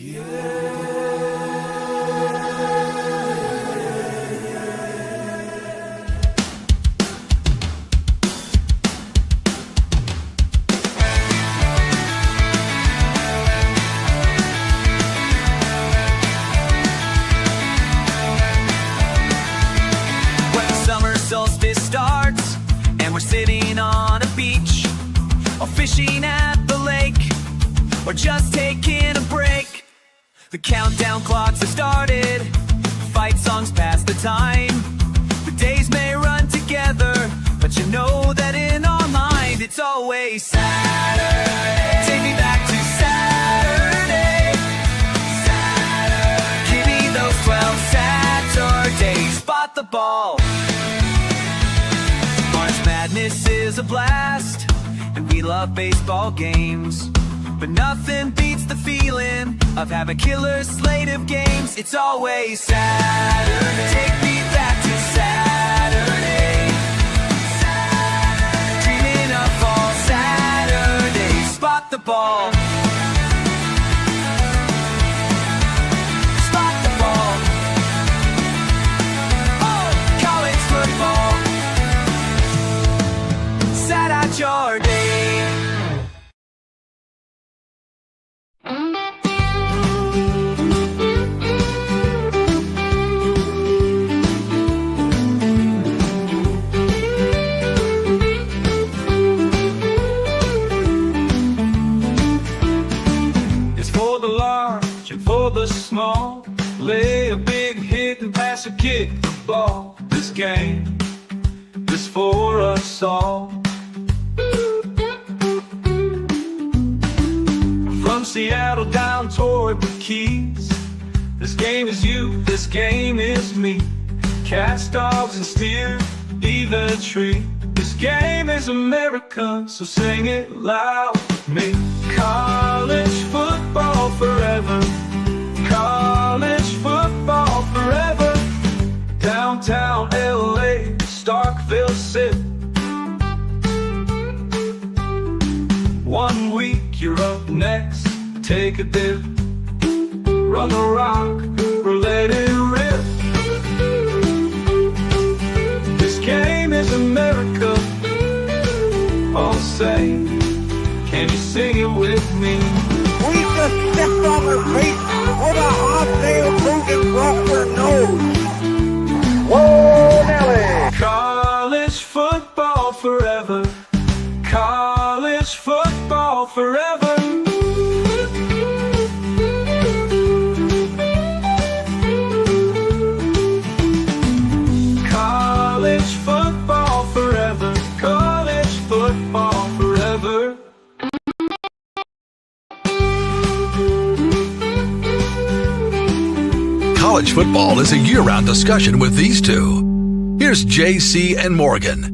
When the summer solstice starts and we're sitting on a beach or fishing at the lake or just taking a break, the countdown clocks have started, fight songs pass the time. The days may run together, but you know that in our mind it's always Saturday. Take me back to Saturday. Saturday. Give me those 12 Saturdays. Spot the ball. March Madness is a blast, and we love baseball games. But nothing beats the feeling of having a killer slate of games. It's always Saturday. Take me back to Saturday. Saturday. Dreaming of all Saturdays. Spot the ball. Spot the ball. Oh, college football. Sat out your day. For the small, lay a big hit and pass a kick ball. This game is for us all. From Seattle down toward the Keys, this game is you, this game is me. Cats, dogs, and steer, be the tree. This game is America, so sing it loud with me. College football forever. College football forever. Downtown LA, Starkville City. 1 week you're up next, take a dip. Run the rock or let it rip. This game is America. All say, can you sing it with me? We just stepped on her feet with a hot-tail boot and broke her nose. Whoa, Nelly! College football forever. College football forever. College football forever. College football forever. College football is a year-round discussion with these two. Here's JC and Morgan.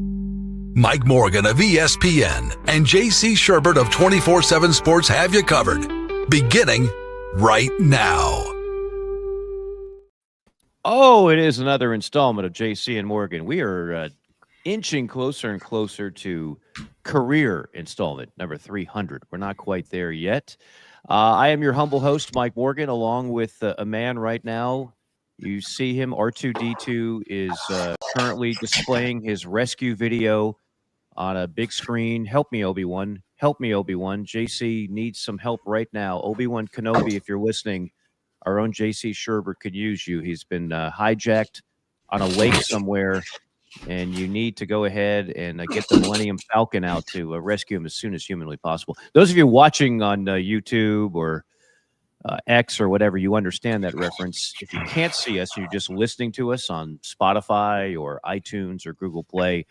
Mike Morgan of ESPN and JC Sherbert of 24/7 Sports have you covered. Beginning right now. Oh, it is another installment of JC and Morgan. We are inching closer and closer to career installment number 300. We're not quite there yet. I am your humble host, Mike Morgan, along with a man right now. You see him, R2D2 is currently displaying his rescue video on a big screen. Help me, Obi-Wan. Help me, Obi-Wan. JC needs some help right now. Obi-Wan Kenobi, if you're listening, our own JC Sherbert could use you. He's been hijacked on a lake somewhere, and you need to go ahead and get the Millennium Falcon out to rescue him as soon as humanly possible. Those of you watching on YouTube or X or whatever, you understand that reference. If you can't see us, you're just listening to us on Spotify or iTunes or Google Play.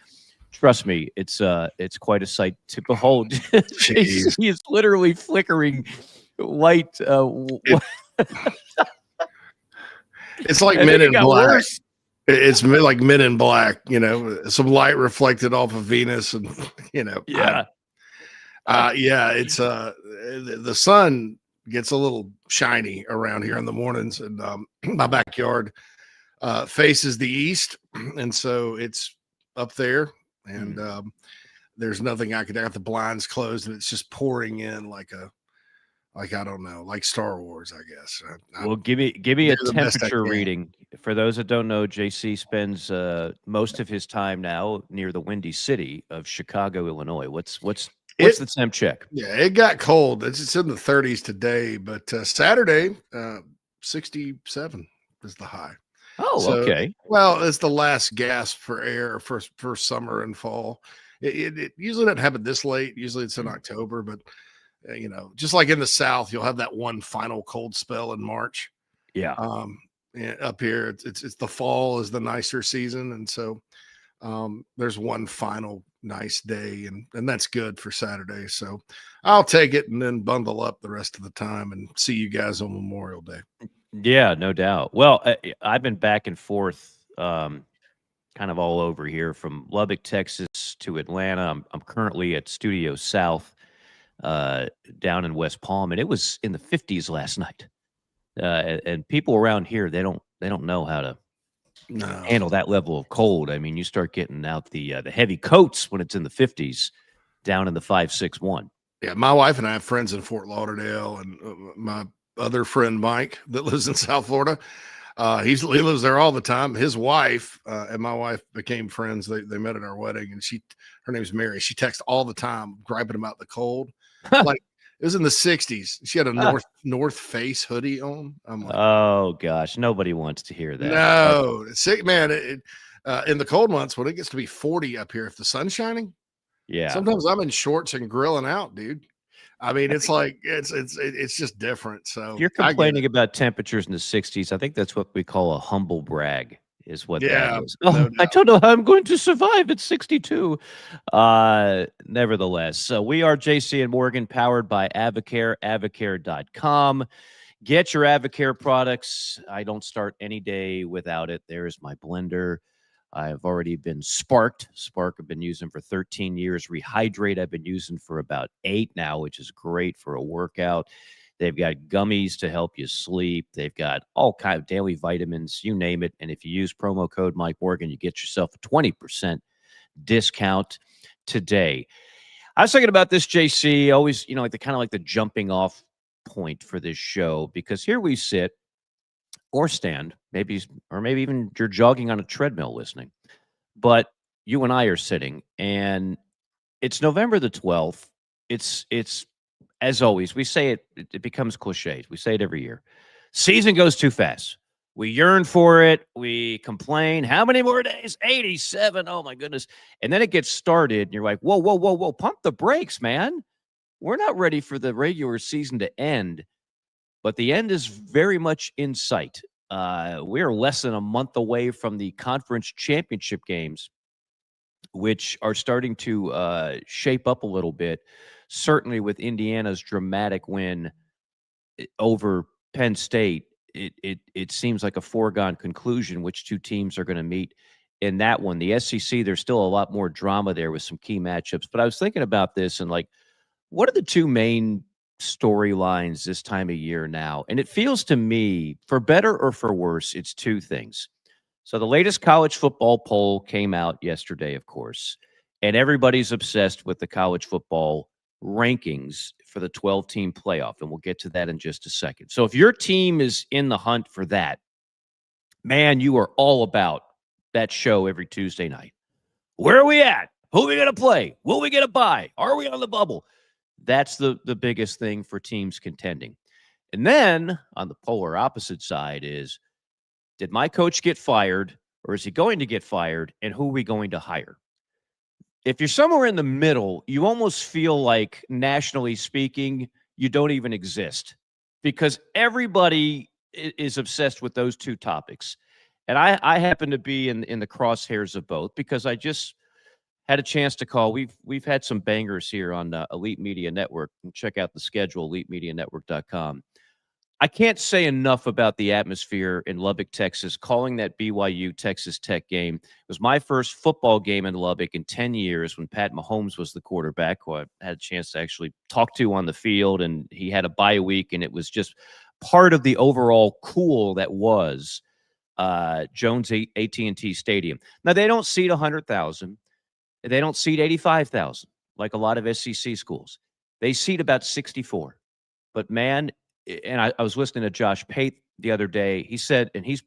Trust me, it's quite a sight to behold. He is literally flickering light. It's like Men in Black. Worse. It's like Men in Black, some light reflected off of Venus, and yeah. It's the sun gets a little shiny around here in the mornings, and my backyard faces the east, and so it's up there, and there's nothing I got the blinds closed, and it's just pouring in like like, I don't know, like Star Wars, I guess. I Well, give me do a the best I temperature can. reading. For those that don't know, JC spends most of his time now near the windy city of Chicago, Illinois. What's It the temp check? Yeah, it got cold. It's in the 30s today, but Saturday, 67 is the high. Oh, So, okay. well, it's the last gasp for air for summer and fall. It usually doesn't happen this late. Usually it's in October, but just like in the South, you'll have that one final cold spell in March. Yeah. Up here, it's the fall is the nicer season, and so there's one final nice day, and that's good for Saturday. So I'll take it and then bundle up the rest of the time and see you guys on Memorial Day. Yeah, no doubt. Well, I've been back and forth, kind of all over here from Lubbock, Texas to Atlanta. I'm currently at Studio South, uh, down in West Palm, and it was in the 50s last night. And people around here, they don't know how to No, handle that level of cold. I mean, you start getting out the heavy coats when it's in the 50s, down in the 561. yeah, my wife and I have friends in Fort Lauderdale, and my other friend Mike that lives in South Florida. He lives there all the time. His wife and my wife became friends. They met at our wedding, and her name's Mary. She texts all the time, griping about the cold. Like it was in the 60s. She had a North Face hoodie on. I'm like, Oh gosh, nobody wants to hear that. no, it's sick, man. In the cold months when it gets to be 40 up here, if the sun's shining, Yeah. sometimes I'm in shorts and grilling out, dude. I mean, it's like it's just different. If So you're I get complaining it. about temperatures in the 60s, I think that's what we call a humble brag, is what that Yeah, is. no Oh, I doubt. don't know how I'm going to survive at 62. Nevertheless, so we are JC and Morgan, powered by Avocare, avocare.com. Get your Avocare products. I don't start any day without it. There's my blender. I've already been Sparked. Spark I've been using for 13 years. Rehydrate I've been using for about 8 now, which is great for a workout. They've got gummies to help you sleep. They've got all kind of daily vitamins, you name it. And if you use promo code Mike Morgan, you get yourself a 20% discount today. I was thinking about this, JC, always, like the kind of like the jumping off point for this show, because here we sit or stand, maybe, or maybe even you're jogging on a treadmill listening, but you and I are sitting, and it's November the 12th. It's as always, we say it becomes cliches. We say it every year. Season goes too fast. We yearn for it. We complain. How many more days? 87. Oh my goodness. And then it gets started, and you're like, whoa, whoa, whoa, whoa, pump the brakes, man. We're not ready for the regular season to end, but the end is very much in sight. We're less than a month away from the conference championship games, which are starting to shape up a little bit. Certainly, with Indiana's dramatic win over Penn State, it seems like a foregone conclusion which two teams are going to meet in that one. The SEC, there's still a lot more drama there with some key matchups. But I was thinking about this and like, what are the two main storylines this time of year now? And it feels to me, for better or for worse, it's two things. So the latest college football poll came out yesterday, of course, and everybody's obsessed with the college football rankings for the 12-team playoff, and we'll get to that in just a second. So if your team is in the hunt for that, man, you are all about that show every Tuesday night. Where are we at? Who are we going to play? Will we get a bye? Are we on the bubble? That's the biggest thing for teams contending. And then on the polar opposite side is, did my coach get fired, or is he going to get fired, and who are we going to hire? If you're somewhere in the middle, you almost feel like, nationally speaking, you don't even exist, because everybody is obsessed with those two topics. And I happen to be in the crosshairs of both, because I just had a chance to call. We've had some bangers here on Elite Media Network. Check out the schedule, elitemedianetwork.com. I can't say enough about the atmosphere in Lubbock, Texas. Calling that BYU Texas Tech game, it was my first football game in Lubbock in 10 years, when Pat Mahomes was the quarterback, who I had a chance to actually talk to on the field, and he had a bye week, and it was just part of the overall cool that was Jones AT&T Stadium. Now, they don't seat 100,000. They don't seat 85,000 like a lot of SEC schools. They seat about 64. But man, and I was listening to Josh Pate the other day. He said, and I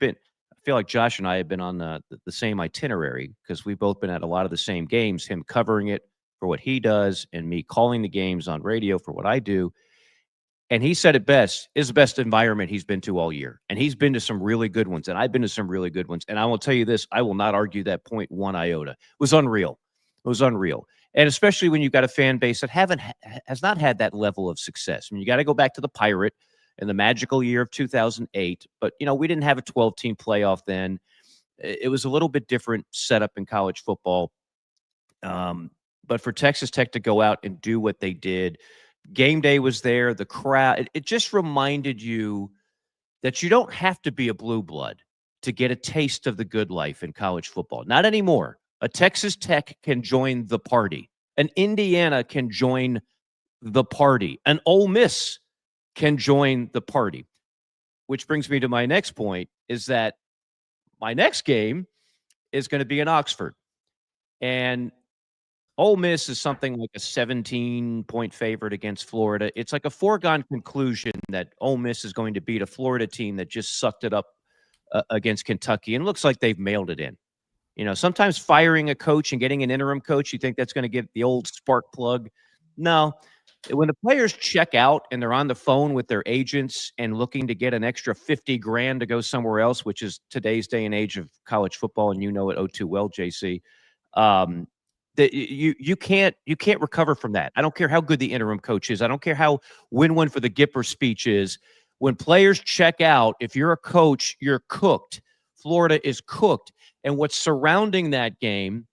feel like Josh and I have been on the same itinerary because we've both been at a lot of the same games, him covering it for what he does and me calling the games on radio for what I do. And he said it best, is the best environment he's been to all year. And he's been to some really good ones. And I've been to some really good ones. And I will tell you this, I will not argue that point one iota. It was unreal. It was unreal. And especially when you've got a fan base that has not had that level of success. I mean, you got to go back to the Pirate and the magical year of 2008. But, we didn't have a 12-team playoff then. It was a little bit different setup in college football. But for Texas Tech to go out and do what they did, game day was there, the crowd, it just reminded you that you don't have to be a blue blood to get a taste of the good life in college football. Not anymore. A Texas Tech can join the party. An Indiana can join the party. An Ole Miss can join the party. Which brings me to my next point, is that my next game is going to be in Oxford. And Ole Miss is something like a 17-point favorite against Florida. It's like a foregone conclusion that Ole Miss is going to beat a Florida team that just sucked it up against Kentucky. And it looks like they've mailed it in. Sometimes firing a coach and getting an interim coach, you think that's going to get the old spark plug. No. When the players check out and they're on the phone with their agents and looking to get an extra $50,000 to go somewhere else, which is today's day and age of college football, and it oh too well, JC. That you can't recover from that. I don't care how good the interim coach is. I don't care how win-win for the Gipper speech is. When players check out, if you're a coach, you're cooked. Florida is cooked. And what's surrounding that game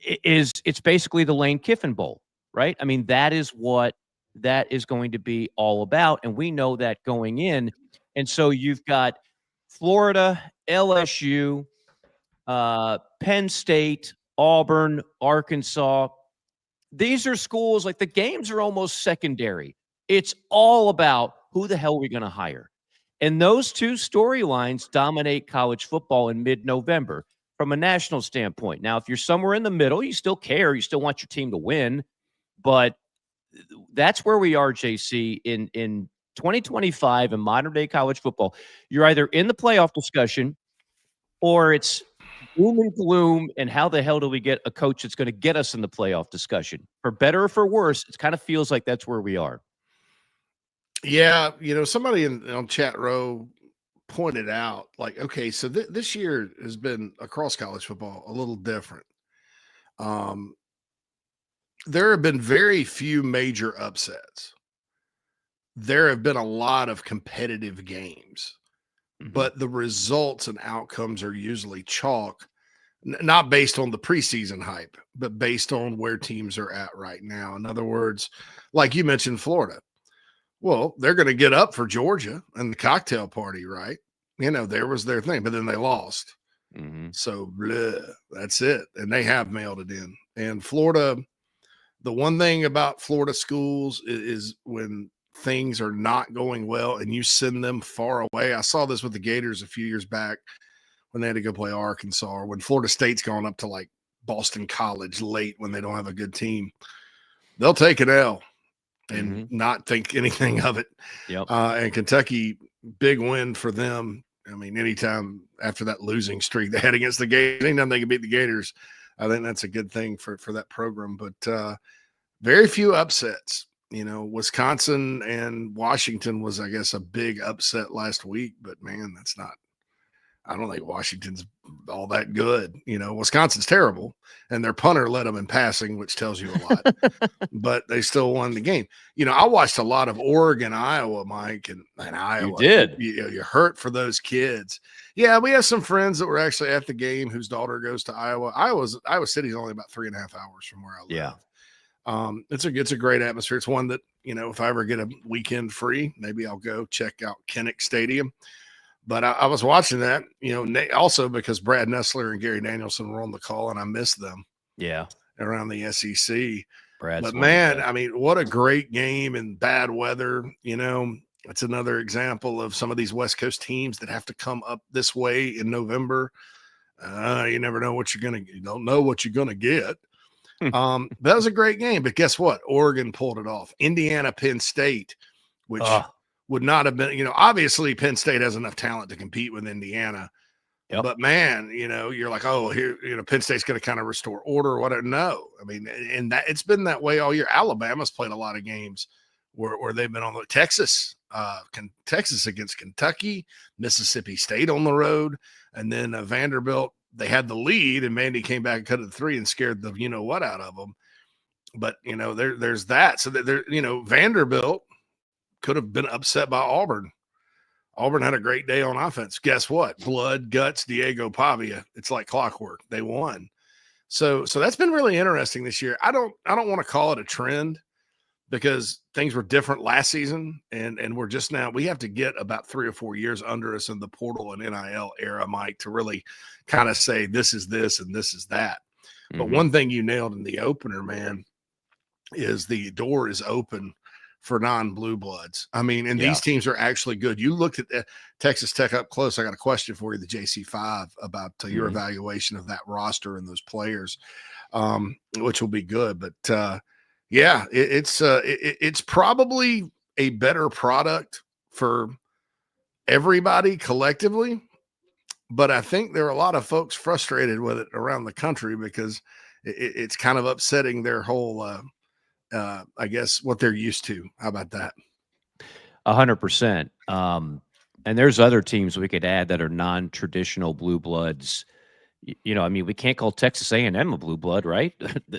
it's basically the Lane Kiffin Bowl, right? I mean, that is what that is going to be all about. And we know that going in. And so you've got Florida, LSU, Penn State, Auburn, Arkansas. These are schools, like, the games are almost secondary. It's all about who the hell are we going to hire. And those two storylines dominate college football in mid-November from a national standpoint. Now, if you're somewhere in the middle, you still care. You still want your team to win. But that's where we are, JC, in 2025 in modern-day college football. You're either in the playoff discussion or it's doom and gloom, and how the hell do we get a coach that's going to get us in the playoff discussion? For better or for worse, it kind of feels like that's where we are. Yeah, somebody on chat row pointed out, like, okay, so this year has been across college football a little different. There have been very few major upsets. There have been a lot of competitive games, but the results and outcomes are usually chalk, not based on the preseason hype, but based on where teams are at right now. In other words, like you mentioned, Florida. Well, they're going to get up for Georgia and the cocktail party, right? There was their thing, but then they lost. So that's it. And they have mailed it in. And Florida, the one thing about Florida schools is when things are not going well and you send them far away. I saw this with the Gators a few years back when they had to go play Arkansas, or when Florida State's gone up to like Boston College late when they don't have a good team. They'll take an L and not think anything of it. Yep. And Kentucky, big win for them. I mean, anytime after that losing streak they had against the Gators, anytime they can beat the Gators, I think that's a good thing for that program. But very few upsets. Wisconsin and Washington was, I guess, a big upset last week. But, man, I don't think Washington's all that good. Wisconsin's terrible, and their punter led them in passing, which tells you a lot. But they still won the game. I watched a lot of Oregon, Iowa, Mike, and Iowa. You did. You hurt for those kids. Yeah, we have some friends that were actually at the game whose daughter goes to Iowa. Iowa City's only about 3.5 hours from where I live. Yeah. It's a great atmosphere. It's one that, if I ever get a weekend free, maybe I'll go check out Kinnick Stadium. But I was watching that, also because Brad Nessler and Gary Danielson were on the call, and I missed them. Yeah. Around the SEC. Brad's but, man, I mean, what a great game in bad weather. It's another example of some of these West Coast teams that have to come up this way in November. You never know what you don't know what you're going to get. That was a great game. But guess what? Oregon pulled it off. Indiana, Penn State which Ugh. would not have been, obviously Penn State has enough talent to compete with Indiana. Yep. But man, you're like, oh, here, Penn State's going to kind of restore order or whatever. No, I mean, and that it's been that way all year. Alabama's played a lot of games where they've been on the Texas against Kentucky, Mississippi State on the road, and then Vanderbilt. They had the lead, and Mandy came back and cut it to 3 and scared the what out of them. But there's that. So that Vanderbilt could have been upset by Auburn. Auburn had a great day on offense. Guess what? Blood, guts, Diego Pavia. It's like clockwork. They won. So that's been really interesting this year. I don't want to call it a trend because things were different last season, and we're just now, we have to get about 3 or 4 years under us in the portal and NIL era, Mike, to really kind of say this is this and this is that. Mm-hmm. But one thing you nailed in the opener, man, is the door is open for non-blue bloods. I mean, and these teams are actually good. You looked at the Texas Tech up close. I got a question for you, the JC5, about your evaluation of that roster and those players, which will be good. But it's probably a better product for everybody collectively. But I think there are a lot of folks frustrated with it around the country because it's kind of upsetting their whole I guess what they're used to. How about that? 100%. And there's other teams we could add that are non-traditional blue bloods. I mean, we can't call Texas A&M a blue blood, right?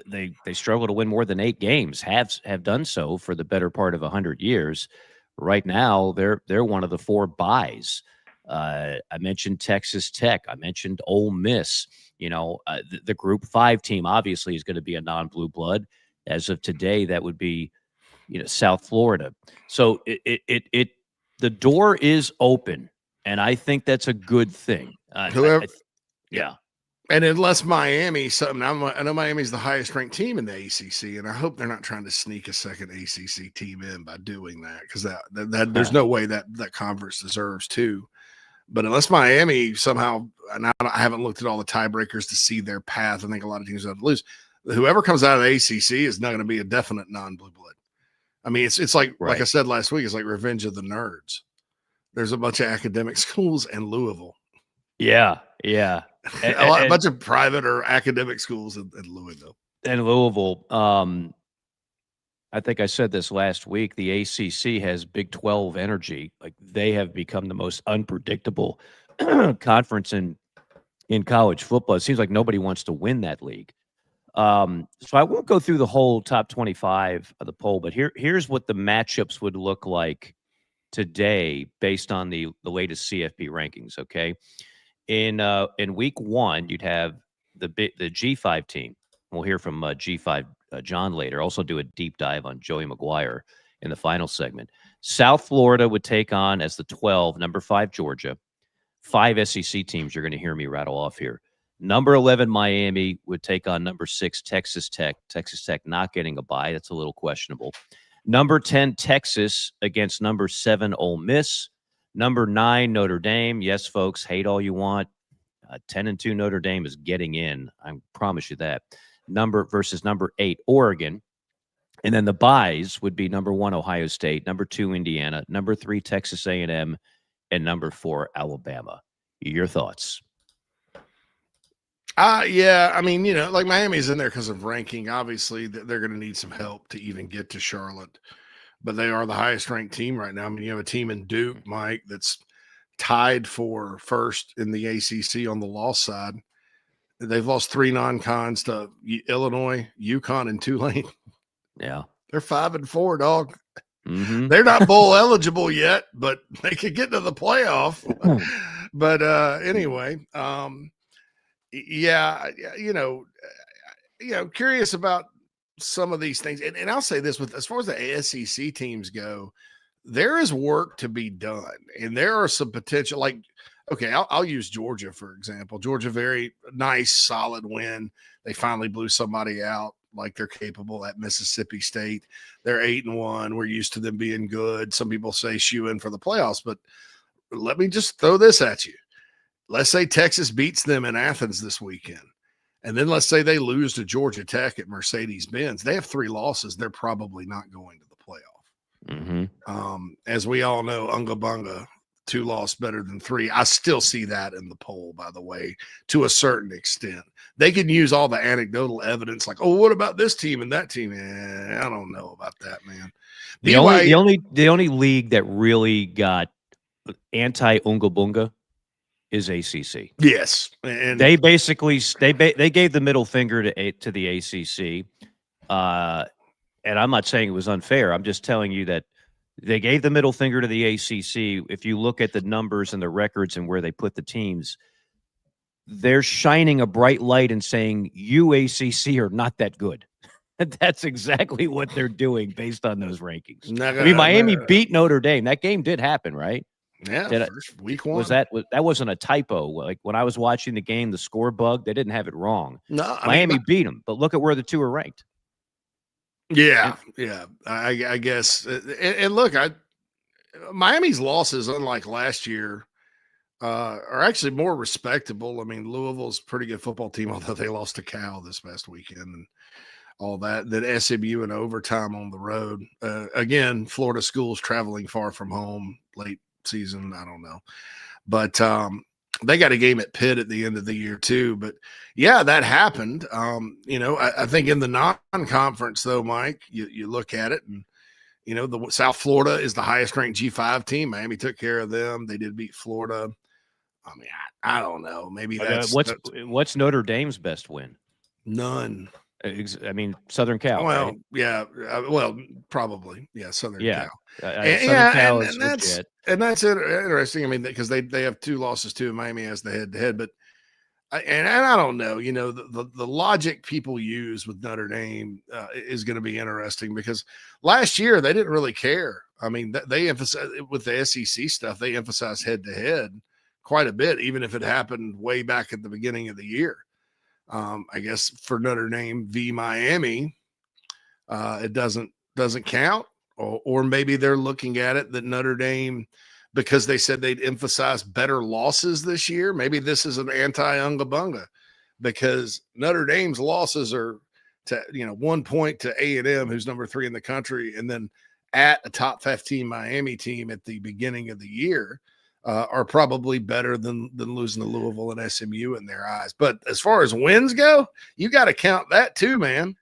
They struggle to win more than 8 games, have done so for the better part of 100 years. Right now, they're one of the 4 buys. I mentioned Texas Tech. I mentioned Ole Miss. The Group 5 team obviously is going to be a non-blue blood. As of today, that would be, South Florida. So the door is open, and I think that's a good thing. Yeah. And unless Miami, I know Miami's the highest ranked team in the ACC, and I hope they're not trying to sneak a second ACC team in by doing that, because that there's no way that conference deserves to. But unless Miami somehow, and I haven't looked at all the tiebreakers to see their path, I think a lot of teams have to lose. Whoever comes out of the ACC is not going to be a definite non-blue blood. I mean, it's like like I said last week, it's like Revenge of the Nerds. There's a bunch of academic schools in Louisville. Yeah. A bunch of private or academic schools in Louisville. And Louisville, I think I said this last week, the ACC has Big 12 energy. Like, they have become the most unpredictable conference in college football. It seems like nobody wants to win that league. So I won't go through the whole top 25 of the poll, but here's what the matchups would look like today based on the latest CFP rankings. Okay. In week 1, you'd have the G5 team. We'll hear from G5 John later. Also do a deep dive on Joey McGuire in the final segment. South Florida would take on, as the 12, number 5 Georgia. 5 SEC teams you're going to hear me rattle off here. Number 11 Miami would take on number 6 Texas Tech. Texas Tech not getting a bye. That's a little questionable. Number 10 Texas against number 7 Ole Miss. Number 9 Notre Dame. Yes, folks, hate all you want. 10-2 Notre Dame is getting in. I promise you that. Versus number 8 Oregon. And then the buys would be number 1 Ohio State, number 2 Indiana, number 3 Texas A&M, and number 4 Alabama. Your thoughts? Yeah, I mean, like Miami's in there because of ranking. Obviously, they're going to need some help to even get to Charlotte, but they are the highest ranked team right now. I mean, you have a team in Duke, Mike, that's tied for first in the ACC on the loss side. They've lost 3 non-cons to Illinois, UConn, and Tulane. Yeah, they're 5-4, dog. Mm-hmm. They're not bowl eligible yet, but they could get to the playoff. But anyway, curious about some of these things. And I'll say this, as far as the SEC teams go, there is work to be done. And there are some potential, like, okay, I'll use Georgia, for example. Georgia, very nice, solid win. They finally blew somebody out like they're capable at Mississippi State. They're 8-1. We're used to them being good. Some people say shoe in for the playoffs, but let me just throw this at you. Let's say Texas beats them in Athens this weekend. And then let's say they lose to Georgia Tech at Mercedes-Benz. They have 3 losses. They're probably not going to the playoff. As we all know, Unga Bunga, 2 loss better than 3. I still see that in the poll, by the way, to a certain extent. They can use all the anecdotal evidence, like, oh, what about this team and that team? I don't know about that, man. The only league that really got anti Unga Bunga is ACC. Yes, and They basically they gave the middle finger to the ACC, and I'm not saying it was unfair. I'm just telling you that they gave the middle finger to the ACC. If you look at the numbers and the records and where they put the teams, they're shining a bright light and saying you ACC are not that good. That's exactly what they're doing based on those rankings. I mean, Miami beat Notre Dame. That game did happen, right? Yeah, week 1. That wasn't a typo. Like when I was watching the game, the score bug, they didn't have it wrong. No, Miami beat them, but look at where the two are ranked. Yeah. I guess. And look, Miami's losses, unlike last year, are actually more respectable. I mean, Louisville's a pretty good football team, although they lost to Cal this past weekend and all that. Then SMU in overtime on the road. Again, Florida schools traveling far from home late season. I don't know. But they got a game at Pitt at the end of the year too. But yeah, that happened. I think in the non-conference though, Mike, you look at it and, the South Florida is the highest ranked G5 team. Miami took care of them. They did beat Florida. I mean, I don't know. Maybe what's Notre Dame's best win? None. I mean, Southern Cal. Well, right? Yeah. Well, probably. Yeah, Southern Cal. Southern Cal is legit. And that's interesting. I mean, because they have 2 losses too. Miami has the head-to-head, but I don't know. The logic people use with Notre Dame is going to be interesting because last year they didn't really care. I mean, they emphasize with the SEC stuff. They emphasize head-to-head quite a bit, even if it happened way back at the beginning of the year. I guess for Notre Dame v. Miami, it doesn't count, or maybe they're looking at it that Notre Dame, because they said they'd emphasize better losses this year. Maybe this is an anti-Unga Bunga because Notre Dame's losses are to 1 point to A&M, who's number 3 in the country, and then at a top 15 Miami team at the beginning of the year. Are probably better than losing to Louisville and SMU in their eyes. But as far as wins go, you got to count that too, man.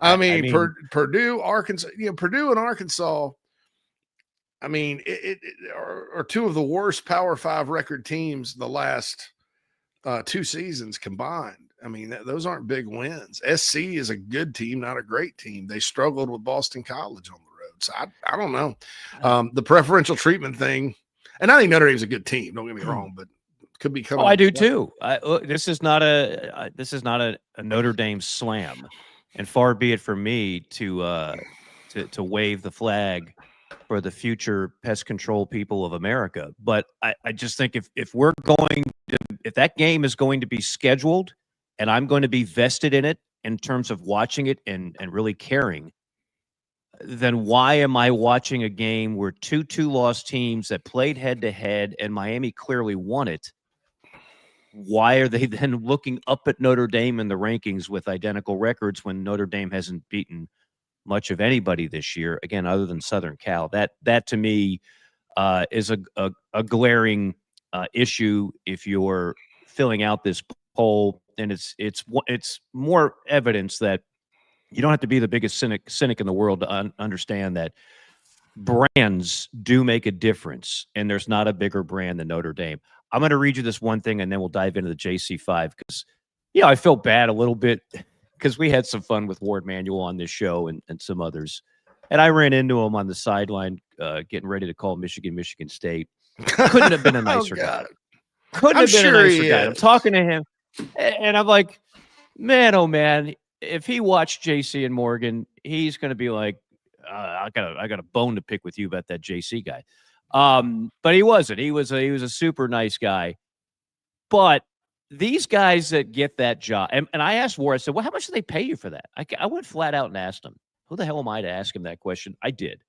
I mean, Purdue, Arkansas, Purdue and Arkansas, I mean, it are 2 of the worst Power 5 record teams the last 2 seasons combined. I mean, those aren't big wins. SC is a good team, not a great team. They struggled with Boston College on the road. So I don't know. The preferential treatment thing, and I think Notre Dame's a good team. Don't get me wrong, but it could be coming. Oh, I do too. This is not a Notre Dame slam, and far be it from me to wave the flag for the future pest control people of America. But I just think if that game is going to be scheduled, and I'm going to be vested in it in terms of watching it and really caring, then why am I watching a game where 2 2-loss teams that played head-to-head and Miami clearly won it? Why are they then looking up at Notre Dame in the rankings with identical records when Notre Dame hasn't beaten much of anybody this year, again, other than Southern Cal? That to me is a glaring issue if you're filling out this poll, and it's more evidence that you don't have to be the biggest cynic in the world to understand that brands do make a difference, and there's not a bigger brand than Notre Dame. I'm going to read you this one thing, and then we'll dive into the JC5 because, I felt bad a little bit because we had some fun with Ward Manuel on this show and some others, and I ran into him on the sideline getting ready to call Michigan State. Couldn't have been a nicer guy. Couldn't have been a nicer guy. I'm talking to him, and I'm like, man, oh man. If he watched JC and Morgan, he's going to be like, I got a bone to pick with you about that JC guy. But he wasn't. He was a super nice guy. But these guys that get that job, and I asked Ward, I said, well, how much do they pay you for that? I went flat out and asked him, who the hell am I to ask him that question? I did.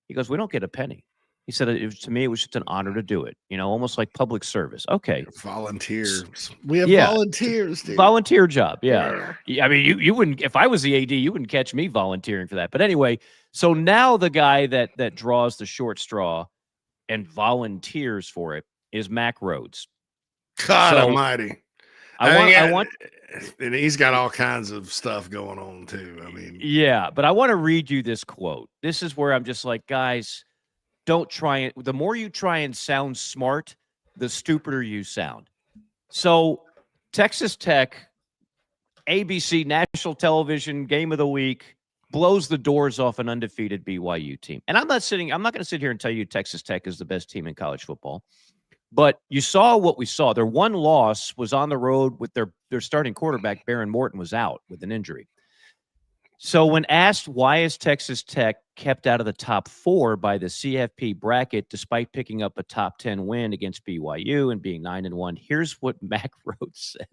He goes, we don't get a penny. He said to me, it was just an honor to do it. Almost like public service. Okay. Volunteers. We have Yeah. volunteers, dude. Volunteer job. Yeah. I mean, you wouldn't, if I was the AD, you wouldn't catch me volunteering for that. But anyway, so now the guy that draws the short straw and volunteers for it is Mac Rhodes. God almighty. I want, and he's got all kinds of stuff going on too. I mean, yeah, but I want to read you this quote. This is where I'm just like, guys, don't try it. The more you try and sound smart, the stupider you sound. So Texas Tech, ABC national television game of the week, blows the doors off an undefeated BYU team. And I'm not going to sit here and tell you Texas Tech is the best team in college football. But you saw what we saw. Their one loss was on the road with their starting quarterback, Baron Morton, was out with an injury. So when asked why is Texas Tech kept out of the top 4 by the CFP bracket despite picking up a top 10 win against BYU and being 9-1, here's what Mac Rhodes said.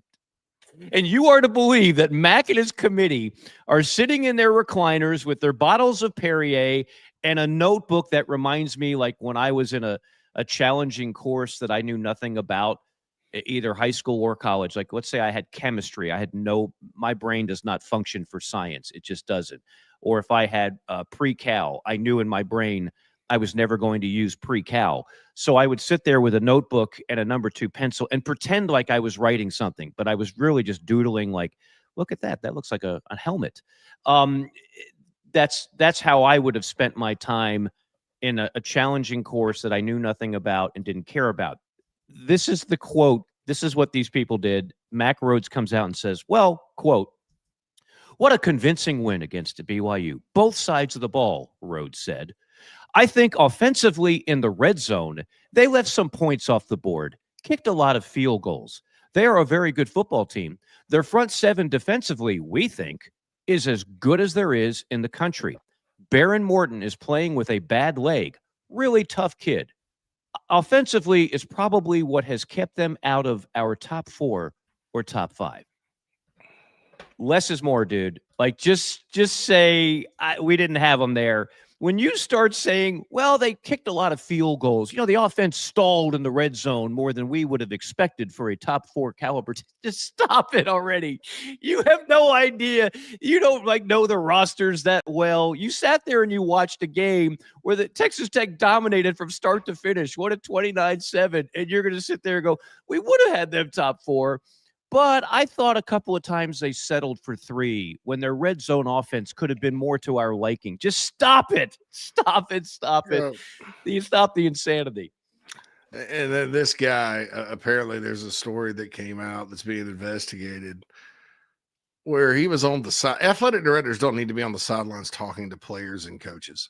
And you are to believe that Mac and his committee are sitting in their recliners with their bottles of Perrier and a notebook that reminds me like when I was in a challenging course that I knew nothing about, either high school or college. Like, let's say I had chemistry. My brain does not function for science. It just doesn't. Or if I had pre-cal, I knew in my brain I was never going to use pre-cal. So I would sit there with a notebook and a number 2 pencil and pretend like I was writing something, but I was really just doodling like, look at that. That looks like a helmet. That's how I would have spent my time in a challenging course that I knew nothing about and didn't care about. This is the quote. This is what these people did. Mac Rhodes comes out and says, well, quote, what a convincing win against the BYU. Both sides of the ball, Rhodes said. I think offensively in the red zone, they left some points off the board, kicked a lot of field goals. They are a very good football team. Their front 7 defensively, we think, is as good as there is in the country. Baron Morton is playing with a bad leg. Really tough kid. Offensively is probably what has kept them out of our top 4 or top 5. Less is more, dude. Like, just say we didn't have them there. When you start saying, well, they kicked a lot of field goals, the offense stalled in the red zone more than we would have expected for a top 4 caliber. Just stop it already. You have no idea. You don't know the rosters that well. You sat there and you watched a game where the Texas Tech dominated from start to finish, won at 29-7, and you're going to sit there and go, we would have had them top 4. But I thought a couple of times they settled for 3 when their red zone offense could have been more to our liking. Just stop it. Stop it. Stop it. You stop the insanity. And then this guy, apparently there's a story that came out that's being investigated where he was on the side. Athletic directors don't need to be on the sidelines talking to players and coaches.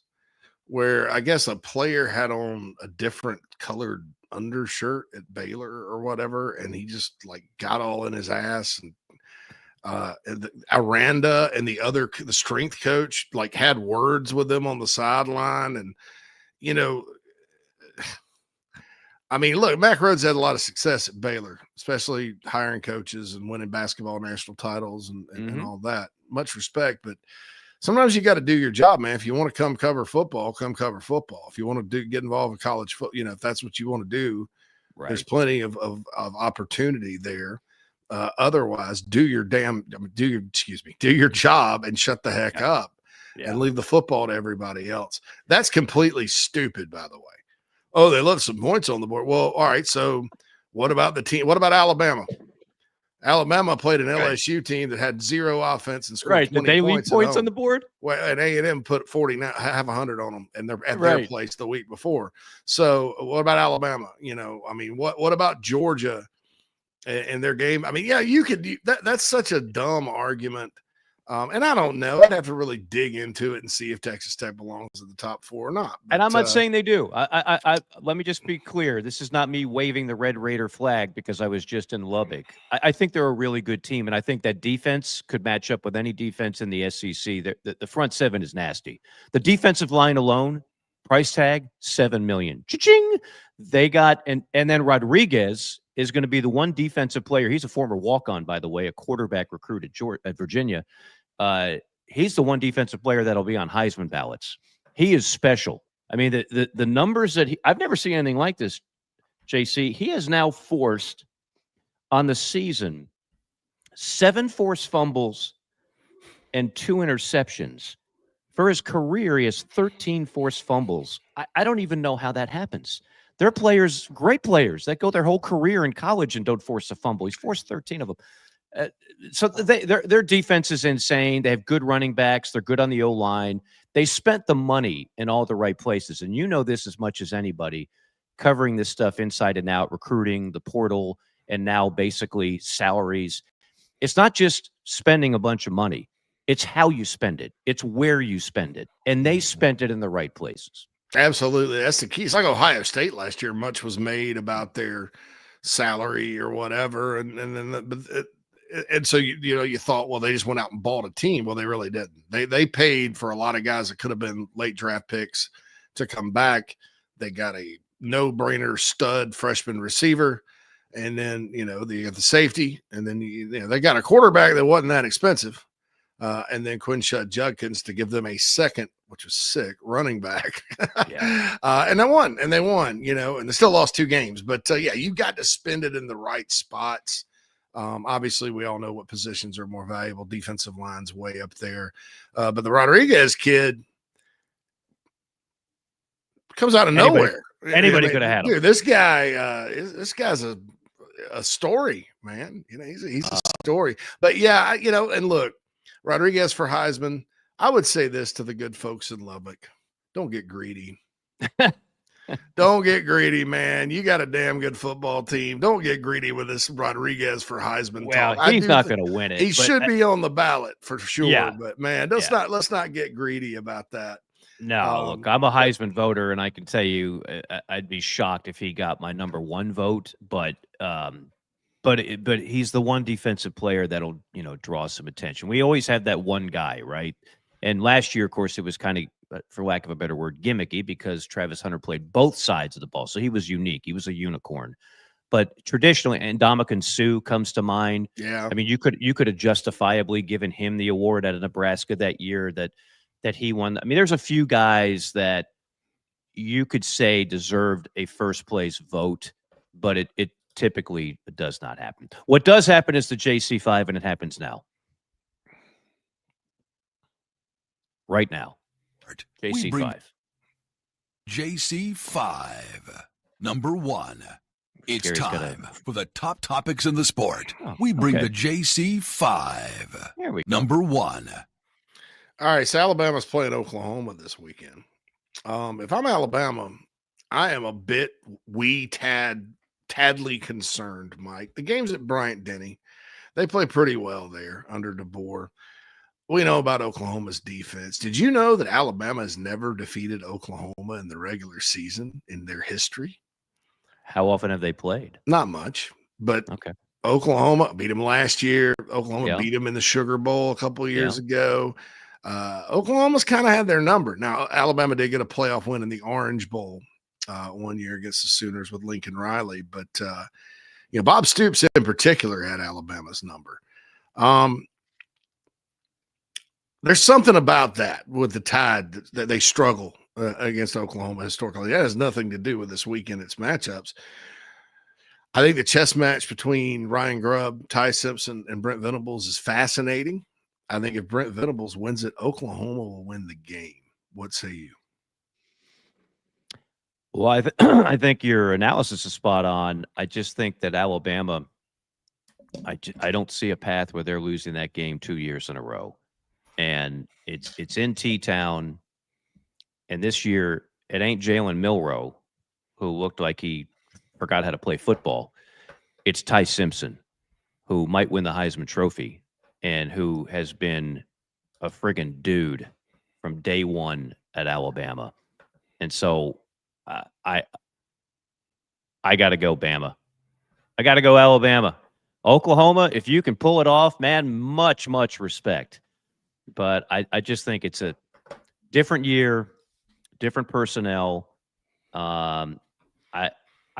Where I guess a player had on a different colored undershirt at Baylor or whatever, and he just got all in his ass, and Aranda and the strength coach had words with them on the sideline. And I mean, look, Mac Rhodes had a lot of success at Baylor, especially hiring coaches and winning basketball national titles and all that. Much respect, but sometimes you got to do your job, man. If you want to come cover football, come cover football. If you want to get involved in college football, if that's what you want to do, right, there's plenty of opportunity there. Otherwise, do your job and shut the heck up and leave the football to everybody else. That's completely stupid, by the way. Oh, they left some points on the board. Well, all right. So what about the team? What about Alabama? Alabama played an LSU team that had 0 offense and scored 20 Did they leave points on the board? Well, and A&M put 40 now, have 100 on them, and they're at their place the week before. So what about Alabama? I mean, what about Georgia and their game? I mean, yeah, you could. That's such a dumb argument. And I don't know. I'd have to really dig into it and see if Texas Tech belongs in the top 4 or not. But, and I'm not saying they do. I let me just be clear. This is not me waving the Red Raider flag because I was just in Lubbock. I think they're a really good team, and I think that defense could match up with any defense in the SEC. The front 7 is nasty. The defensive line alone, price tag, $7 million. Cha-ching! They got and then Rodriguez is going to be the one defensive player. He's a former walk-on, by the way, a quarterback recruit at Virginia. He's the one defensive player that'll be on Heisman ballots. He is special. I mean, the numbers that I've never seen anything like this, JC. He has now forced on the season 7 forced fumbles and 2 interceptions. For his career, he has 13 forced fumbles. I don't even know how that happens. They're players, great players, that go their whole career in college and don't force a fumble. He's forced 13 of them. So their defense is insane. They have good running backs. They're good on the O-line. They spent the money in all the right places. And you know this as much as anybody, covering this stuff inside and out, recruiting, the portal, and now basically salaries. It's not just spending a bunch of money. It's how you spend it. It's where you spend it. And they spent it in the right places. Absolutely. That's the key. It's like Ohio State last year. Much was made about their salary or whatever. And so, you thought, well, they just went out and bought a team. Well, they really didn't. They paid for a lot of guys that could have been late draft picks to come back. They got a no-brainer stud freshman receiver. And then, they got the safety. And then, they got a quarterback that wasn't that expensive. And then Quinshot Judkins to give them a second, which was sick, running back. Yeah. And they won, and they still lost 2 games. But, you got to spend it in the right spots. Obviously, we all know what positions are more valuable. Defensive line's way up there. But the Rodriguez kid comes out of nowhere. Anybody could have had him. Dude, this guy's a story, man. He's a story. But, and look, Rodriguez for Heisman. I would say this to the good folks in Lubbock. Don't get greedy. Don't get greedy, man. You got a damn good football team. Don't get greedy with this Rodriguez for Heisman. Well, he's not going to win it. He should be on the ballot for sure. Yeah. But, man, let's not get greedy about that. No, look, I'm a Heisman voter, and I can tell you I'd be shocked if he got my number 1 vote. But he's the one defensive player that'll, draw some attention. We always have that one guy, right? And last year, of course, it was kind of, for lack of a better word, gimmicky because Travis Hunter played both sides of the ball. So he was unique. He was a unicorn. But traditionally, and Ndamukong Suh comes to mind. Yeah. I mean, you could have justifiably given him the award out of Nebraska that year that he won. I mean, there's a few guys that you could say deserved a first place vote, but it typically does not happen. What does happen is the JC5, and it happens now. Right now. JC5. JC5, number 1. It's Gary's time for the top topics in the sport. We bring the JC5. There we go. Number 1. All right, so Alabama's playing Oklahoma this weekend. If I'm Alabama, I am a bit tadly concerned, Mike. The game's at Bryant-Denny. They play pretty well there under DeBoer. We know about Oklahoma's defense. Did you know that Alabama has never defeated Oklahoma in the regular season in their history? How often have they played? Not much, but Okay. Oklahoma beat them last year. Oklahoma beat them in the Sugar Bowl a couple of years ago. Oklahoma's kind of had their number. Now, Alabama did get a playoff win in the Orange Bowl one year against the Sooners with Lincoln Riley. But, Bob Stoops in particular had Alabama's number. There's something about that with the Tide that they struggle against Oklahoma historically. That has nothing to do with this weekend, its matchups. I think the chess match between Ryan Grubb, Ty Simpson, and Brent Venables is fascinating. I think if Brent Venables wins it, Oklahoma will win the game. What say you? Well, I think your analysis is spot on. I just think that Alabama, I don't see a path where they're losing that game 2 years in a row. And it's in T-Town. And this year, it ain't Jalen Milroe, who looked like he forgot how to play football. It's Ty Simpson, who might win the Heisman Trophy and who has been a friggin' dude from day one at Alabama. And so I got to go Bama. I got to go Alabama. Oklahoma, if you can pull it off, man, much, much respect. But I just think it's a different year, different personnel. I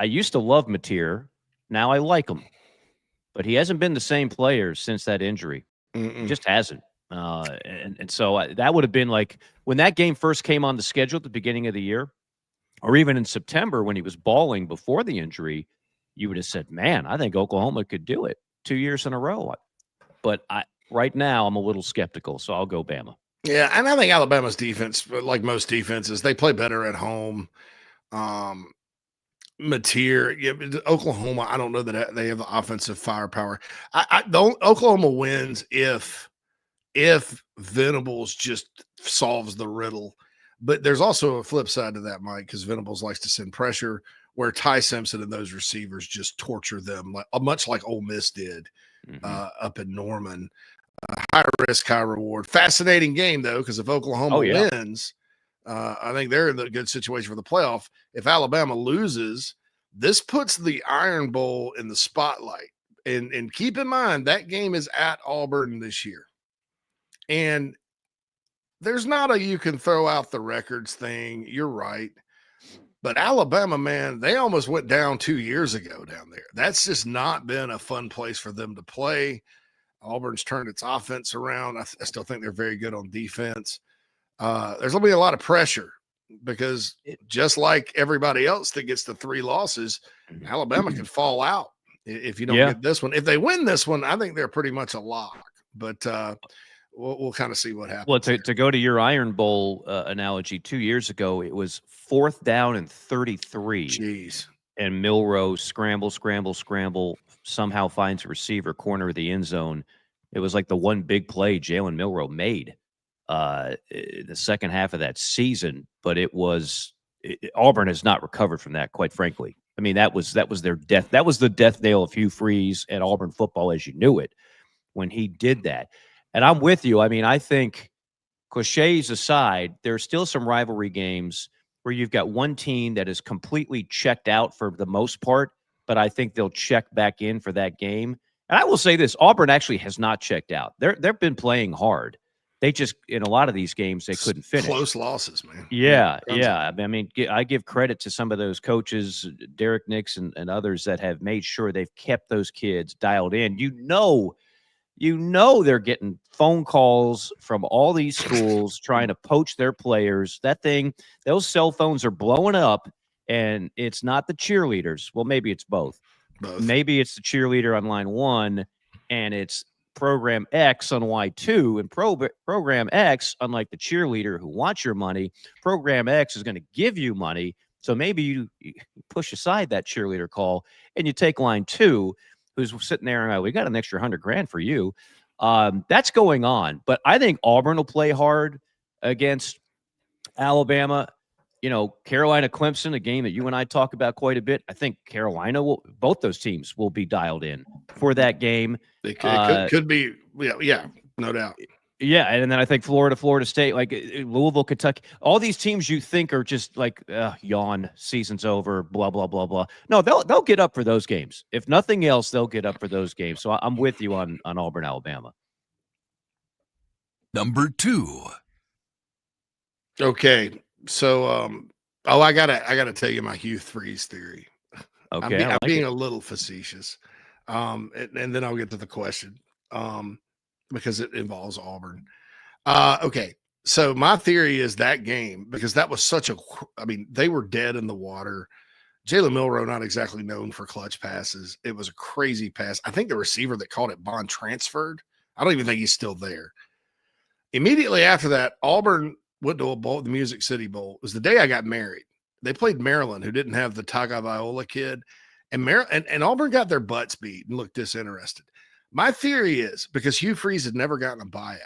used to love Mateer. Now I like him. But he hasn't been the same player since that injury. He just hasn't. And so that would have been like when that game first came on the schedule at the beginning of the year, or even in September when he was balling before the injury, you would have said, man, I think Oklahoma could do it 2 years in a row. But right now I'm a little skeptical, so I'll go Bama. Yeah, and I think Alabama's defense, like most defenses, they play better at home. Mateer, yeah, Oklahoma, I don't know that they have the offensive firepower. Oklahoma wins if Venables just solves the riddle. But there's also a flip side to that, Mike, because Venables likes to send pressure, where Ty Simpson and those receivers just torture them, much like Ole Miss did up in Norman. High risk, high reward. Fascinating game, though, because if Oklahoma wins, I think they're in a good situation for the playoff. If Alabama loses, this puts the Iron Bowl in the spotlight. And keep in mind, that game is at Auburn this year. And there's not a you can throw out the records thing. You're right. But Alabama, man, they almost went down 2 years ago down there. That's just not been a fun place for them to play. Auburn's turned its offense around. I still think they're very good on defense. There's going to be a lot of pressure because just like everybody else that gets the 3 losses, Alabama can fall out if you don't get this one. If they win this one, I think they're pretty much a lock. But we'll kind of see what happens. Well, to go to your Iron Bowl analogy, 2 years ago, it was 4th down and 33. Jeez. And Milroe scramble, somehow finds a receiver, corner of the end zone. It was like the one big play Jalen Milroe made the second half of that season. But Auburn has not recovered from that, quite frankly. I mean, that was their death. That was the death nail of Hugh Freeze and Auburn football as you knew it when he did that. And I'm with you. I mean, I think cliches aside, there are still some rivalry games where you've got one team that is completely checked out for the most part, but I think they'll check back in for that game. And I will say this, Auburn actually has not checked out. They've been playing hard. They just, in a lot of these games, they couldn't finish. Close losses, man. Yeah. I mean, I give credit to some of those coaches, Derek Nix and others that have made sure they've kept those kids dialed in. You know they're getting phone calls from all these schools trying to poach their players. Those cell phones are blowing up, and it's not the cheerleaders. Well, maybe it's both. Maybe it's the cheerleader on line 1, and it's program X on Y2, and program X, unlike the cheerleader who wants your money, program X is going to give you money. So maybe you push aside that cheerleader call and you take line 2, who's sitting there and we got an extra $100,000 for you. That's going on, but I think Auburn will play hard against Alabama. You know, Carolina, Clemson, a game that you and I talk about quite a bit. I think both those teams will be dialed in for that game. They could be, yeah, no doubt. Yeah, and then I think Florida State, like Louisville, Kentucky, all these teams you think are just like yawn, season's over, blah blah blah blah. No, they'll get up for those games. If nothing else, they'll get up for those games. So I'm with you on Auburn, Alabama. Number 2. Okay, so I gotta tell you my Hugh Freeze theory. Okay, I'm being a little facetious, and then I'll get to the question. Because it involves Auburn. Okay, so my theory is that game, because that was they were dead in the water. Jalen Milroe, not exactly known for clutch passes. It was a crazy pass. I think the receiver that caught it bond transferred. I don't even think he's still there. Immediately after that, Auburn went to a bowl, the Music City Bowl. It was the day I got married. They played Maryland, who didn't have the Tagovailoa kid. And Auburn got their butts beat and looked disinterested. My theory is because Hugh Freeze had never gotten a buyout,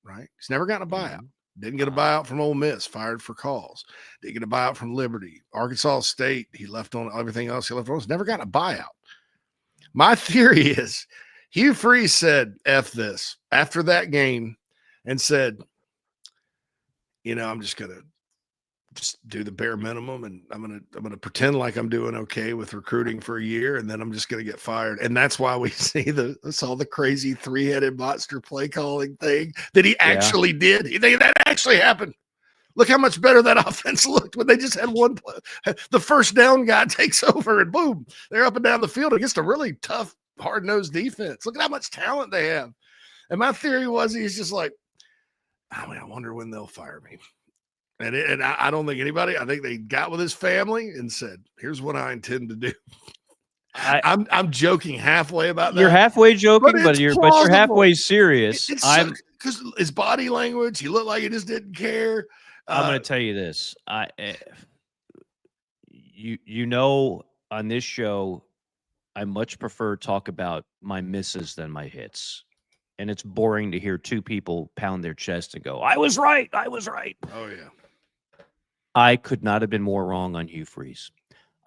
right? He's never gotten a buyout. Didn't get a buyout from Ole Miss, fired for calls. Didn't get a buyout from Liberty. Arkansas State, he left on everything else. He left on. He's never gotten a buyout. My theory is Hugh Freeze said, F this, after that game and said, I'm just going to do the bare minimum, and I'm gonna pretend like I'm doing okay with recruiting for a year, and then I'm just gonna get fired. And that's why we saw the crazy 3-headed monster play calling thing that he actually did. That actually happened. Look how much better that offense looked when they just had one play. The first down guy takes over, and boom, they're up and down the field against a really tough, hard-nosed defense. Look at how much talent they have. And my theory was he's just like, I wonder when they'll fire me. And I don't think anybody. I think they got with his family and said, "Here's what I intend to do." I'm joking halfway about that. You're halfway joking, but it's you're plausible. halfway serious. It's I'm because his body language, he looked like he just didn't care. going to tell you this. You know, on this show, I much prefer talk about my misses than my hits. And it's boring to hear two people pound their chest and go, "I was right. I was right." Oh yeah. I could not have been more wrong on Hugh Freeze.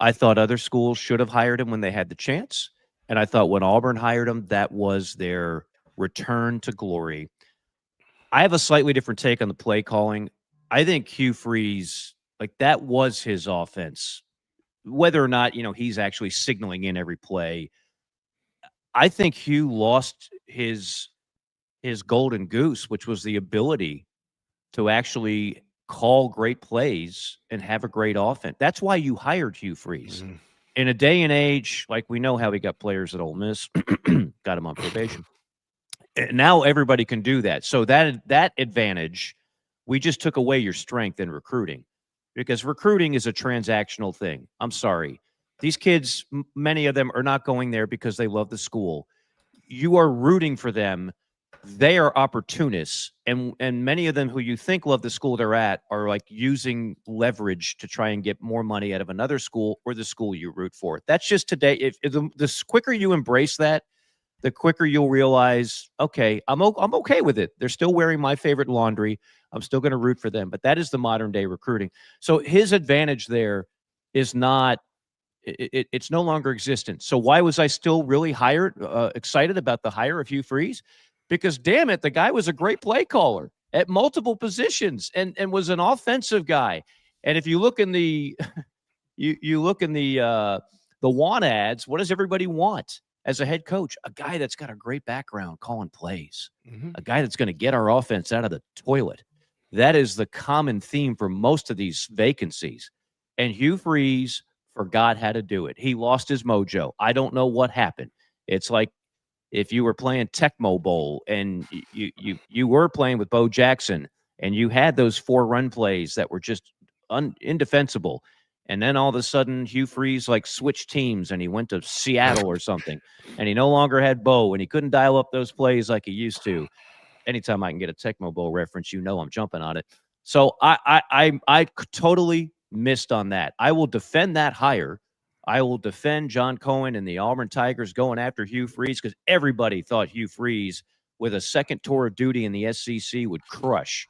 I thought other schools should have hired him when they had the chance. And I thought when Auburn hired him, that was their return to glory. I have a slightly different take on the play calling. I think Hugh Freeze, like that was his offense. Whether or not, he's actually signaling in every play. I think Hugh lost his golden goose, which was the ability to actually call great plays and have a great offense. That's why you hired Hugh Freeze. Mm-hmm. In a day and age, like we know how he got players at Ole Miss, got him on probation. And now everybody can do that. So that advantage, we just took away your strength in recruiting, because recruiting is a transactional thing. I'm sorry. These kids, many of them are not going there because they love the school. You are rooting for them. They are opportunists, and many of them who you think love the school they're at are like using leverage to try and get more money out of another school or the school you root for. That's just today. If the quicker you embrace that, the quicker you'll realize, okay, I'm okay with it. They're still wearing my favorite laundry. I'm still going to root for them. But that is the modern day recruiting. So his advantage there is not. It's no longer existent. So why was I still really excited about the hire of Hugh Freeze? Because damn it, the guy was a great play caller at multiple positions and was an offensive guy. And if you look in the you look in the want ads, what does everybody want as a head coach? A guy that's got a great background calling plays, a guy that's going to get our offense out of the toilet. That is the common theme for most of these vacancies. And Hugh Freeze forgot how to do it. He lost his mojo. I don't know what happened. It's like if you were playing Tecmo Bowl and you were playing with Bo Jackson and you had those 4-run plays that were just indefensible, and then all of a sudden Hugh Freeze like switched teams and he went to Seattle or something, and he no longer had Bo and he couldn't dial up those plays like he used to. Anytime I can get a Tecmo Bowl reference, I'm jumping on it. So I totally missed on that. I will defend that hire. I will defend John Cohen and the Auburn Tigers going after Hugh Freeze, because everybody thought Hugh Freeze, with a second tour of duty in the SEC, would crush.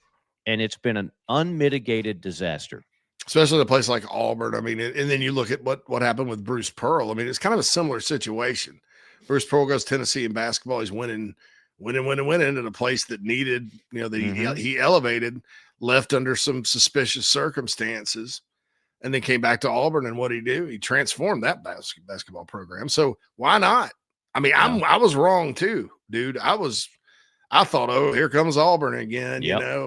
And it's been an unmitigated disaster. Especially in a place like Auburn. I mean, and then you look at what happened with Bruce Pearl. I mean, it's kind of a similar situation. Bruce Pearl goes to Tennessee in basketball. He's winning in a place that needed, that he elevated, left under some suspicious circumstances. And then came back to Auburn, and what did he do? He transformed that basketball program. So why not? I mean, I was wrong too, dude. I thought, oh, here comes Auburn again,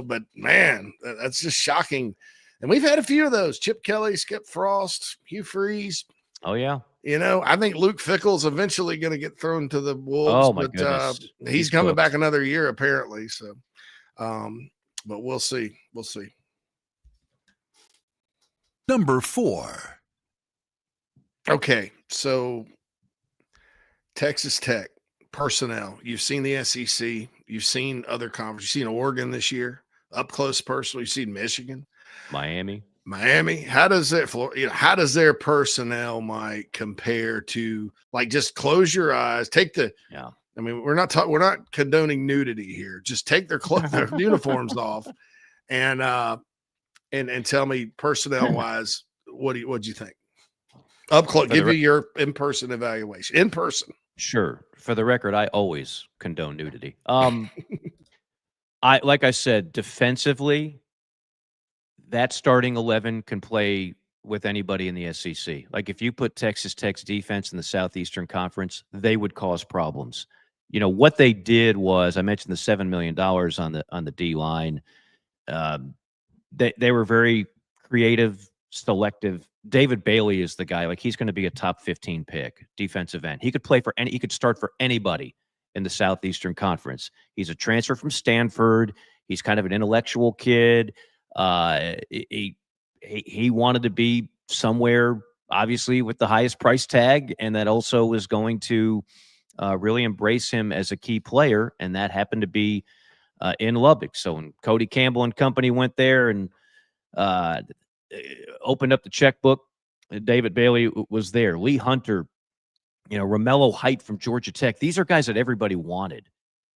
But man, that's just shocking. And we've had a few of those: Chip Kelly, Skip Frost, Hugh Freeze. Oh yeah. I think Luke Fickle's eventually going to get thrown to the Wolves. Oh my goodness. He's coming back another year apparently. So, but we'll see. We'll see. Number 4. Okay, so Texas Tech personnel. You've seen the SEC. You've seen other conferences. You've seen Oregon this year, up close personally. You've seen Michigan, Miami. How does how does their personnel might compare to, like, just close your eyes, take the I mean, we're not condoning nudity here. Just take their uniforms off and tell me personnel wise, what'd you think? Up close, give you your in-person evaluation. In person. Sure. For the record, I always condone nudity. Like I said, defensively, that starting 11 can play with anybody in the SEC. Like if you put Texas Tech's defense in the Southeastern Conference, they would cause problems. What they did was, I mentioned the $7 million on the D line. They were very creative, selective. David Bailey is the guy. Like he's going to be a top 15 pick, defensive end. He could start for anybody in the Southeastern Conference. He's a transfer from Stanford. He's kind of an intellectual kid. He wanted to be somewhere, obviously, with the highest price tag, and that also was going to really embrace him as a key player, and that happened to be in Lubbock. So when Cody Campbell and company went there and opened up the checkbook, David Bailey was there. Lee Hunter, Romello Height from Georgia Tech. These are guys that everybody wanted,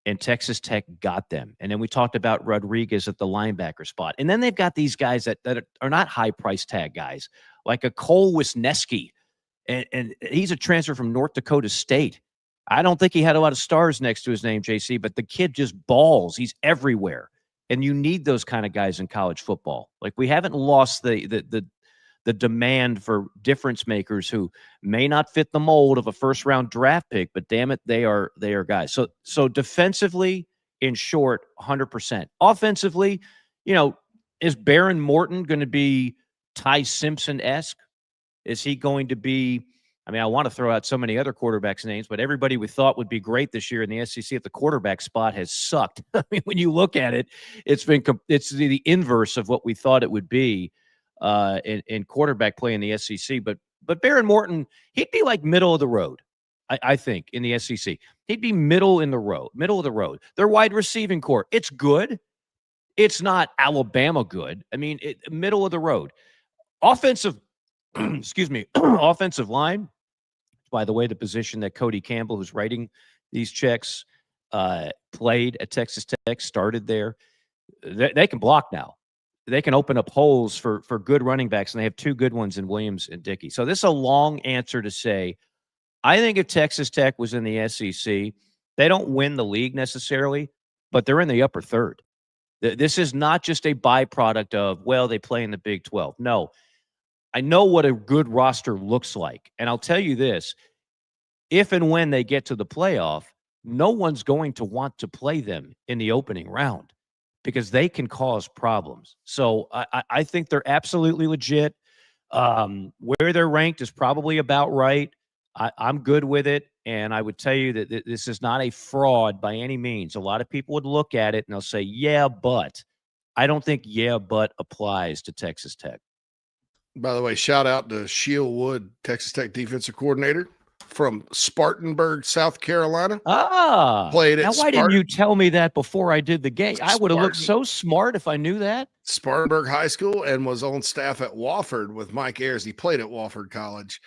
and Texas Tech got them. And then we talked about Rodriguez at the linebacker spot. And then they've got these guys that are not high price tag guys, like a Cole Wisniewski. And he's a transfer from North Dakota State. I don't think he had a lot of stars next to his name, JC, but the kid just balls. He's everywhere. And you need those kind of guys in college football. Like, we haven't lost the demand for difference makers who may not fit the mold of a first-round draft pick, but damn it, they are guys. So defensively, in short, 100%. Offensively, is Baron Morton going to be Ty Simpson-esque? Is he going to be – I want to throw out so many other quarterbacks' names, but everybody we thought would be great this year in the SEC at the quarterback spot has sucked. When you look at it, it's the inverse of what we thought it would be in quarterback play in the SEC. But Baron Morton, he'd be like middle of the road, I think, in the SEC. He'd be middle of the road. Their wide receiving core, it's good. It's not Alabama good. Middle of the road. Offensive, offensive line. By the way, the position that Cody Campbell, who's writing these checks, played at Texas Tech, started there. They can block now. They can open up holes for good running backs, and they have two good ones in Williams and Dickey. So this is a long answer to say, I think if Texas Tech was in the SEC, they don't win the league necessarily, but they're in the upper third. This is not just a byproduct of, well, they play in the Big 12. No. I know what a good roster looks like. And I'll tell you this, if and when they get to the playoff, no one's going to want to play them in the opening round because they can cause problems. So I think they're absolutely legit. Where they're ranked is probably about right. I'm good with it. And I would tell you that this is not a fraud by any means. A lot of people would look at it and they'll say, yeah, but. I don't think yeah, but applies to Texas Tech. By the way, shout out to Sheil Wood, Texas Tech defensive coordinator from Spartanburg, South Carolina. Played at now why didn't you tell me that before I did the game? I would have looked so smart if I knew that. Spartanburg High School, and was on staff at Wofford with Mike Ayers. He played at Wofford College.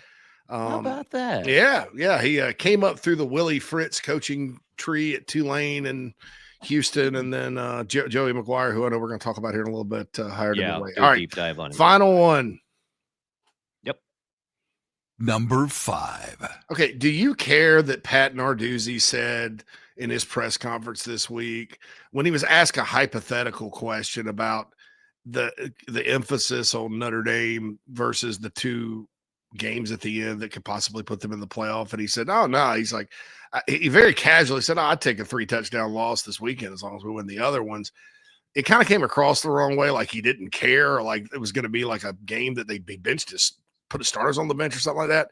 How about that? Yeah. He came up through the Willie Fritz coaching tree at Tulane and Houston, and then Joey McGuire, who I know we're going to talk about here in a little bit, hired him away. All right, deep dive on him. Final one. Number 5. Okay, do you care that Pat Narduzzi said in his press conference this week, when he was asked a hypothetical question about the emphasis on Notre Dame versus the two games at the end that could possibly put them in the playoff, and he said, "Oh no," he's like, he very casually said, "I'd take a 3-touchdown loss this weekend as long as we win the other ones." It kind of came across the wrong way, like he didn't care, or like it was going to be like a game that they'd be benched to put a starters on the bench or something like that.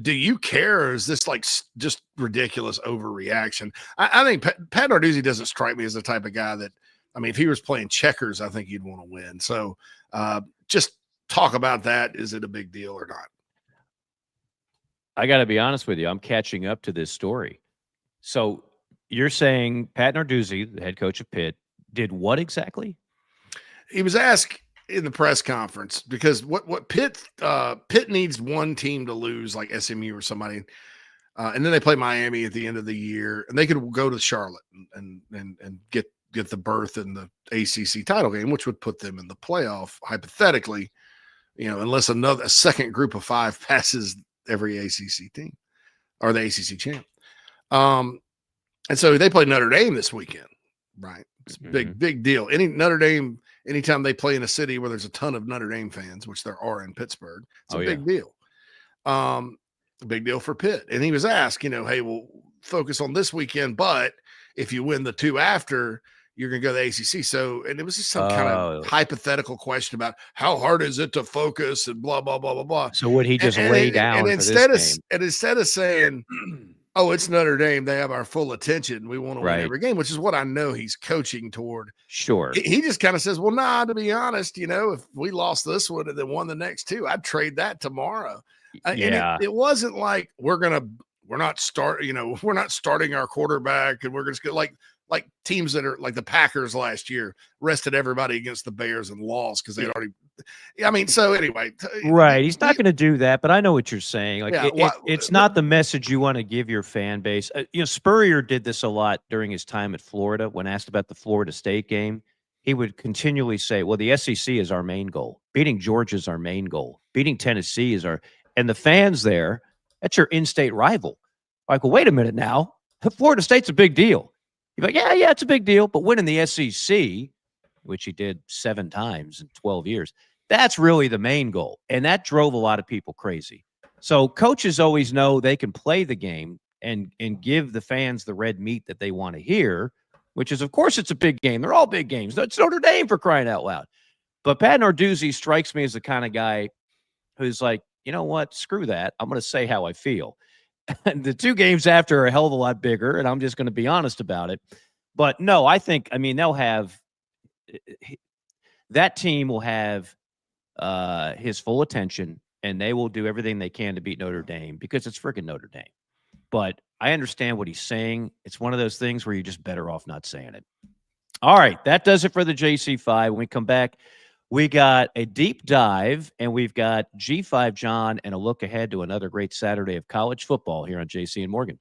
Do you care, or is this like just ridiculous overreaction? I think Pat Narduzzi doesn't strike me as the type of guy that, if he was playing checkers, I think he'd want to win. So just talk about that. Is it a big deal or not? I got to be honest with you. I'm catching up to this story. So you're saying Pat Narduzzi, the head coach of Pitt, did what exactly? He was asked in the press conference, because what Pitt needs one team to lose, like SMU or somebody, and then they play Miami at the end of the year, and they could go to Charlotte and get the berth in the ACC title game, which would put them in the playoff hypothetically, unless a second group of 5 passes every ACC team or the ACC champ. And so they play Notre Dame this weekend, right? It's a big deal. Notre Dame, anytime they play in a city where there's a ton of Notre Dame fans, which there are in Pittsburgh, it's a big deal. A big deal for Pitt. And he was asked, hey, we'll focus on this weekend, but if you win the 2 after, you're going to go to the ACC. So, and it was just some kind of hypothetical question about how hard is it to focus and blah, blah, blah, blah, blah. So would he just lay down and instead of saying, oh, it's Notre Dame. They have our full attention. We want to win Right. every game, which is what I know he's coaching toward. Sure. He just kind of says, well, nah, to be honest, if we lost this one and then won the next two, I'd trade that tomorrow. Yeah. And it wasn't like we're not starting our quarterback and we're just going to like teams that are like the Packers last year rested everybody against the Bears and lost because they'd already. So anyway. Right. He's not going to do that, but I know what you're saying. Like Yeah, it's not the message you want to give your fan base. Spurrier did this a lot during his time at Florida. When asked about the Florida State game, he would continually say, well, the SEC is our main goal. Beating Georgia is our main goal. Beating Tennessee is and the fans there, that's your in-state rival. Like, well, wait a minute now. Florida State's a big deal. You're like, yeah, it's a big deal. But winning the SEC, which he did 7 times in 12 years, that's really the main goal. And that drove a lot of people crazy. So coaches always know they can play the game and give the fans the red meat that they want to hear, which is, of course, it's a big game. They're all big games. It's Notre Dame, for crying out loud. But Pat Narduzzi strikes me as the kind of guy who's like, you know what? Screw that. I'm going to say how I feel. The 2 games after are a hell of a lot bigger, and I'm just going to be honest about it. But no, they'll have that team will have his full attention, and they will do everything they can to beat Notre Dame because it's freaking Notre Dame. But I understand what he's saying. It's one of those things where you're just better off not saying it. All right, that does it for the JC5. When we come back, we got a deep dive, and we've got G5 John and a look ahead to another great Saturday of college football here on JC and Morgan.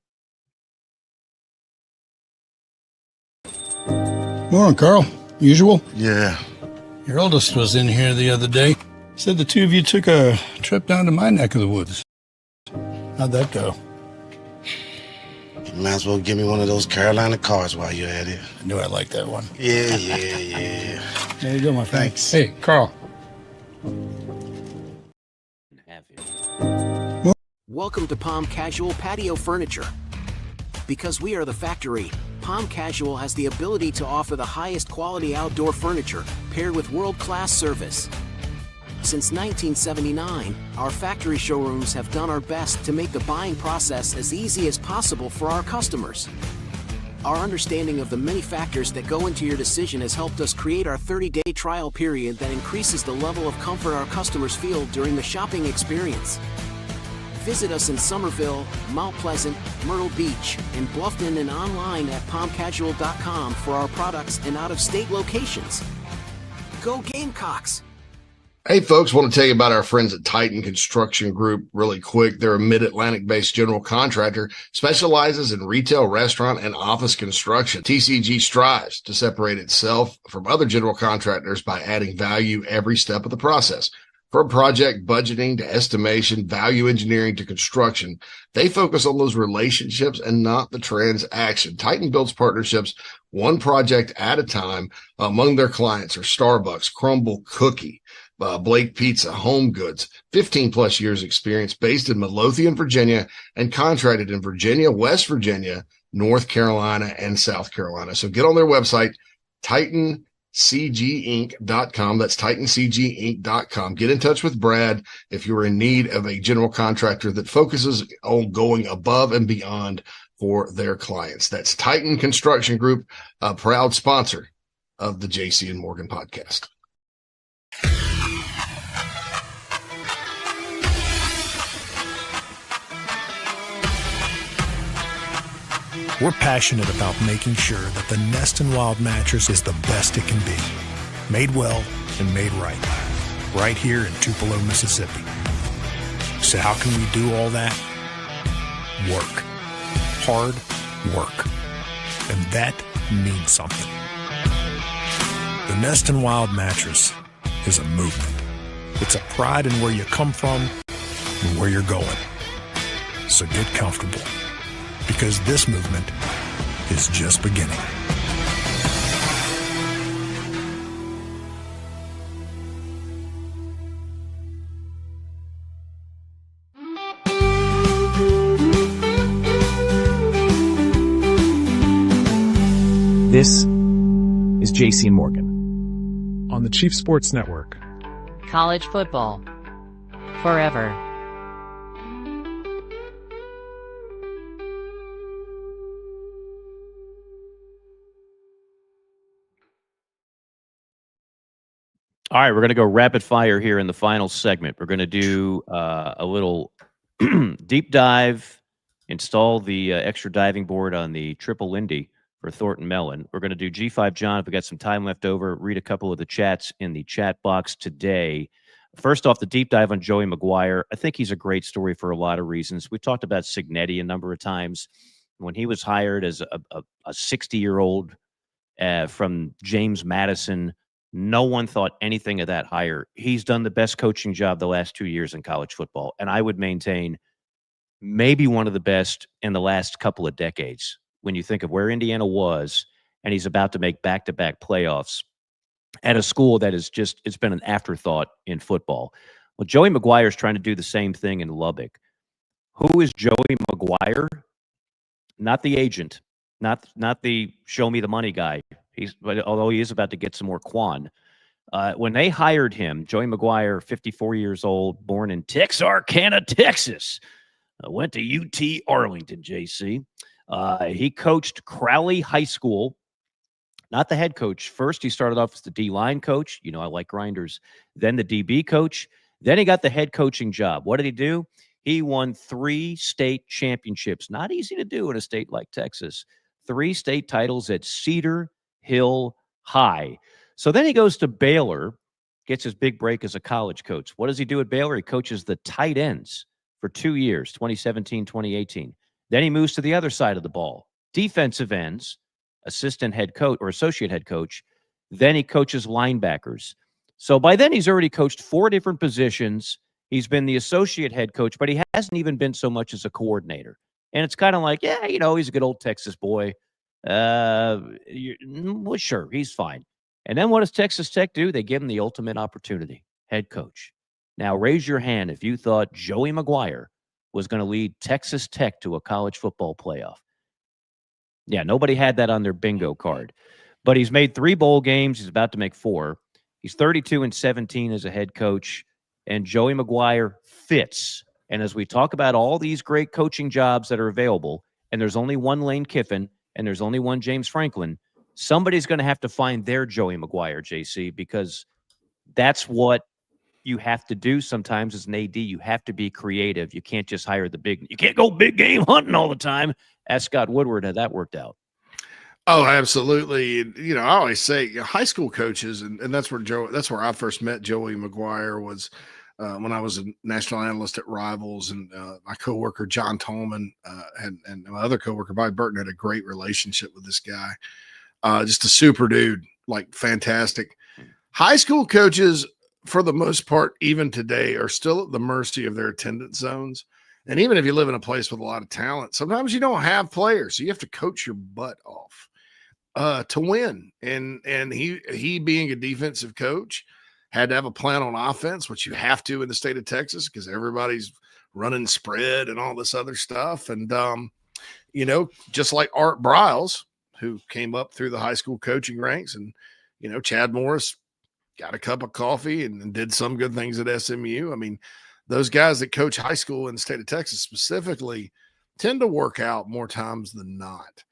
Morning, Carl. Usual? Yeah. Your oldest was in here the other day. Said the 2 of you took a trip down to my neck of the woods. How'd that go? You might as well give me one of those Carolina cars while you're at it. I knew I liked that one. Yeah. There you go, my friend. Thanks. Hey, Carl. Welcome to Palm Casual Patio Furniture. Because we are the factory, Palm Casual has the ability to offer the highest quality outdoor furniture paired with world-class service. Since 1979, our factory showrooms have done our best to make the buying process as easy as possible for our customers. Our understanding of the many factors that go into your decision has helped us create our 30-day trial period that increases the level of comfort our customers feel during the shopping experience. Visit us in Somerville, Mount Pleasant, Myrtle Beach, and Bluffton, and online at palmcasual.com for our products and out-of-state locations. Go Gamecocks! Hey, folks, want to tell you about our friends at Titan Construction Group really quick. They're a mid-Atlantic based general contractor, specializes in retail, restaurant, and office construction. TCG strives to separate itself from other general contractors by adding value every step of the process. From project budgeting to estimation, value engineering to construction, they focus on those relationships and not the transaction. Titan builds partnerships one project at a time. Among their clients are Starbucks, Crumble Cookie, Blake Pizza, Home Goods, 15 plus years experience, based in Midlothian, Virginia, and contracted in Virginia, West Virginia, North Carolina, and South Carolina. So get on their website, TitanCGinc.com. That's TitanCGinc.com. Get in touch with Brad if you're in need of a general contractor that focuses on going above and beyond for their clients. That's Titan Construction Group, a proud sponsor of the JC and Morgan podcast. We're passionate about making sure that the Nest and Wild mattress is the best it can be. Made well and made right here in Tupelo, Mississippi. So how can we do all that? Work. Hard work. And that means something. The Nest and Wild mattress is a movement. It's a pride in where you come from and where you're going. So get comfortable, because this movement is just beginning. This is JC and Morgan on the Chief Sports Network. College football forever. All right, we're going to go rapid fire here in the final segment. We're going to do a little deep dive, install the extra diving board on the Triple Lindy for Thornton Mellon. We're going to do G5 John if we got some time left over, read a couple of the chats in the chat box today. First off, the deep dive on Joey McGuire. I think he's a great story for a lot of reasons. We talked about Signetti a number of times. When he was hired as a 60-year-old from James Madison, no one thought anything of that hire. He's done the best coaching job the last 2 years in college football, and I would maintain maybe one of the best in the last couple of decades when you think of where Indiana was, and he's about to make back-to-back playoffs at a school that is just, it's been an afterthought in football. Well, Joey McGuire is trying to do the same thing in Lubbock. Who is Joey McGuire? Not the agent, not the show me the money guy. But although he is about to get some more Quan. When they hired him, Joey McGuire, 54 years old, born in Texarkana, Texas, went to UT Arlington, JC. He coached Crowley High School, not the head coach. First, he started off as the D-line coach. You know, I like grinders. Then the DB coach. Then he got the head coaching job. What did he do? He won 3 state championships. Not easy to do in a state like Texas. 3 state titles at Cedar Hill High. So then he goes to Baylor, gets his big break as a college coach. What does he do at Baylor? He coaches the tight ends for 2 years, 2017, 2018. Then he moves to the other side of the ball, defensive ends, assistant head coach or associate head coach. Then he coaches linebackers. So by then he's already coached 4 different positions. He's been the associate head coach, but he hasn't even been so much as a coordinator. And it's kind of like, yeah, you know, he's a good old Texas boy. Well, sure, he's fine. And then what does Texas Tech do? They give him the ultimate opportunity, head coach. Now, raise your hand if you thought Joey McGuire was going to lead Texas Tech to a college football playoff. Yeah, nobody had that on their bingo card. But he's made 3 bowl games. He's about to make 4. He's 32-17 as a head coach. And Joey McGuire fits. And as we talk about all these great coaching jobs that are available, and there's only one Lane Kiffin, and there's only one James Franklin, somebody's going to have to find their Joey McGuire, JC, because that's what you have to do sometimes as an AD. You have to be creative. You can't just hire you can't go big game hunting all the time. Ask Scott Woodward how that worked out. Oh, absolutely. You know, I always say high school coaches, and that's where I first met Joey McGuire was when I was a national analyst at Rivals, and my coworker John Tallman and my other coworker Bobby Burton had a great relationship with this guy. Just a super dude, like fantastic. High school coaches, for the most part, even today, are still at the mercy of their attendance zones. And even if you live in a place with a lot of talent, sometimes you don't have players, so you have to coach your butt off to win. And he being a defensive coach had to have a plan on offense, which you have to in the state of Texas because everybody's running spread and all this other stuff. And you know, just like Art Briles, who came up through the high school coaching ranks, and you know, Chad Morris got a cup of coffee and did some good things at SMU. I mean, those guys that coach high school in the state of Texas specifically tend to work out more times than not.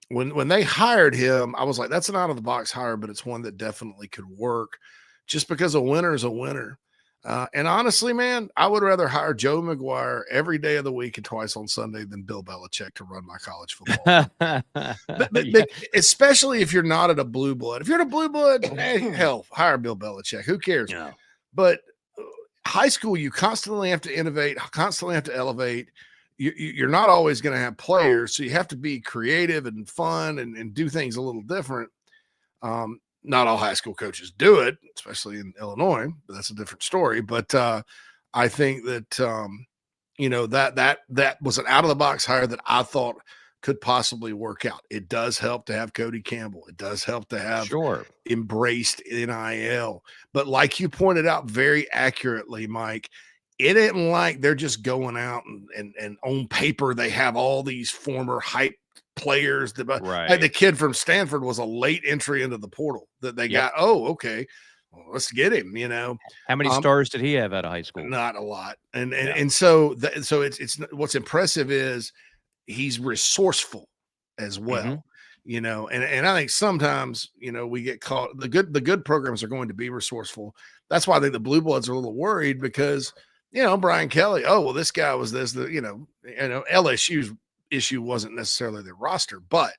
When they hired him, I was like, that's an out of the box hire, but it's one that definitely could work just because a winner is a winner. And honestly, man, I would rather hire Joe McGuire every day of the week and twice on Sunday than Bill Belichick to run my college football. but especially if you're not at a blue blood. If you're at a blue blood, hell, hire Bill Belichick. Who cares? Yeah. But high school, you constantly have to innovate, constantly have to elevate. You're not always going to have players, so you have to be creative and fun and do things a little different. Not all high school coaches do it, especially in Illinois, but that's a different story. But I think that you know, that was an out of the box hire that I thought could possibly work out. It does help to have Cody Campbell. It does help to have embraced NIL. But like you pointed out very accurately, Mike, it isn't like they're just going out and on paper they have all these former hype players. Right. Like the kid from Stanford was a late entry into the portal that they got. Oh, okay. Well, let's get him, you know. How many stars did he have out of high school? Not a lot. And so it's what's impressive is he's resourceful as well. And I think sometimes, we get caught. The good programs are going to be resourceful. That's why I think the Blue Bloods are a little worried because, Brian Kelly, oh, well, this guy was this, LSU's issue wasn't necessarily their roster, but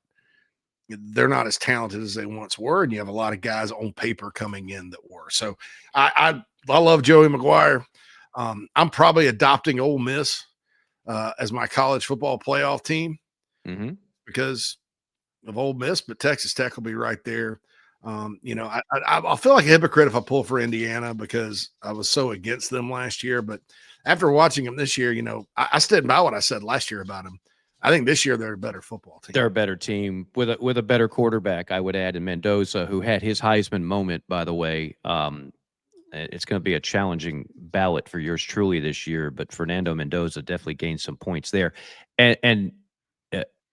they're not as talented as they once were. And you have a lot of guys on paper coming in that were. So I love Joey McGuire. I'm probably adopting Ole Miss as my college football playoff team because of Ole Miss, but Texas Tech will be right there. I'll feel like a hypocrite if I pull for Indiana because I was so against them last year. But after watching them this year, I stood by what I said last year about them. I think this year they're a better football team. They're a better team with a better quarterback, I would add, in Mendoza, who had his Heisman moment, by the way. It's going to be a challenging ballot for yours truly this year, but Fernando Mendoza definitely gained some points there. And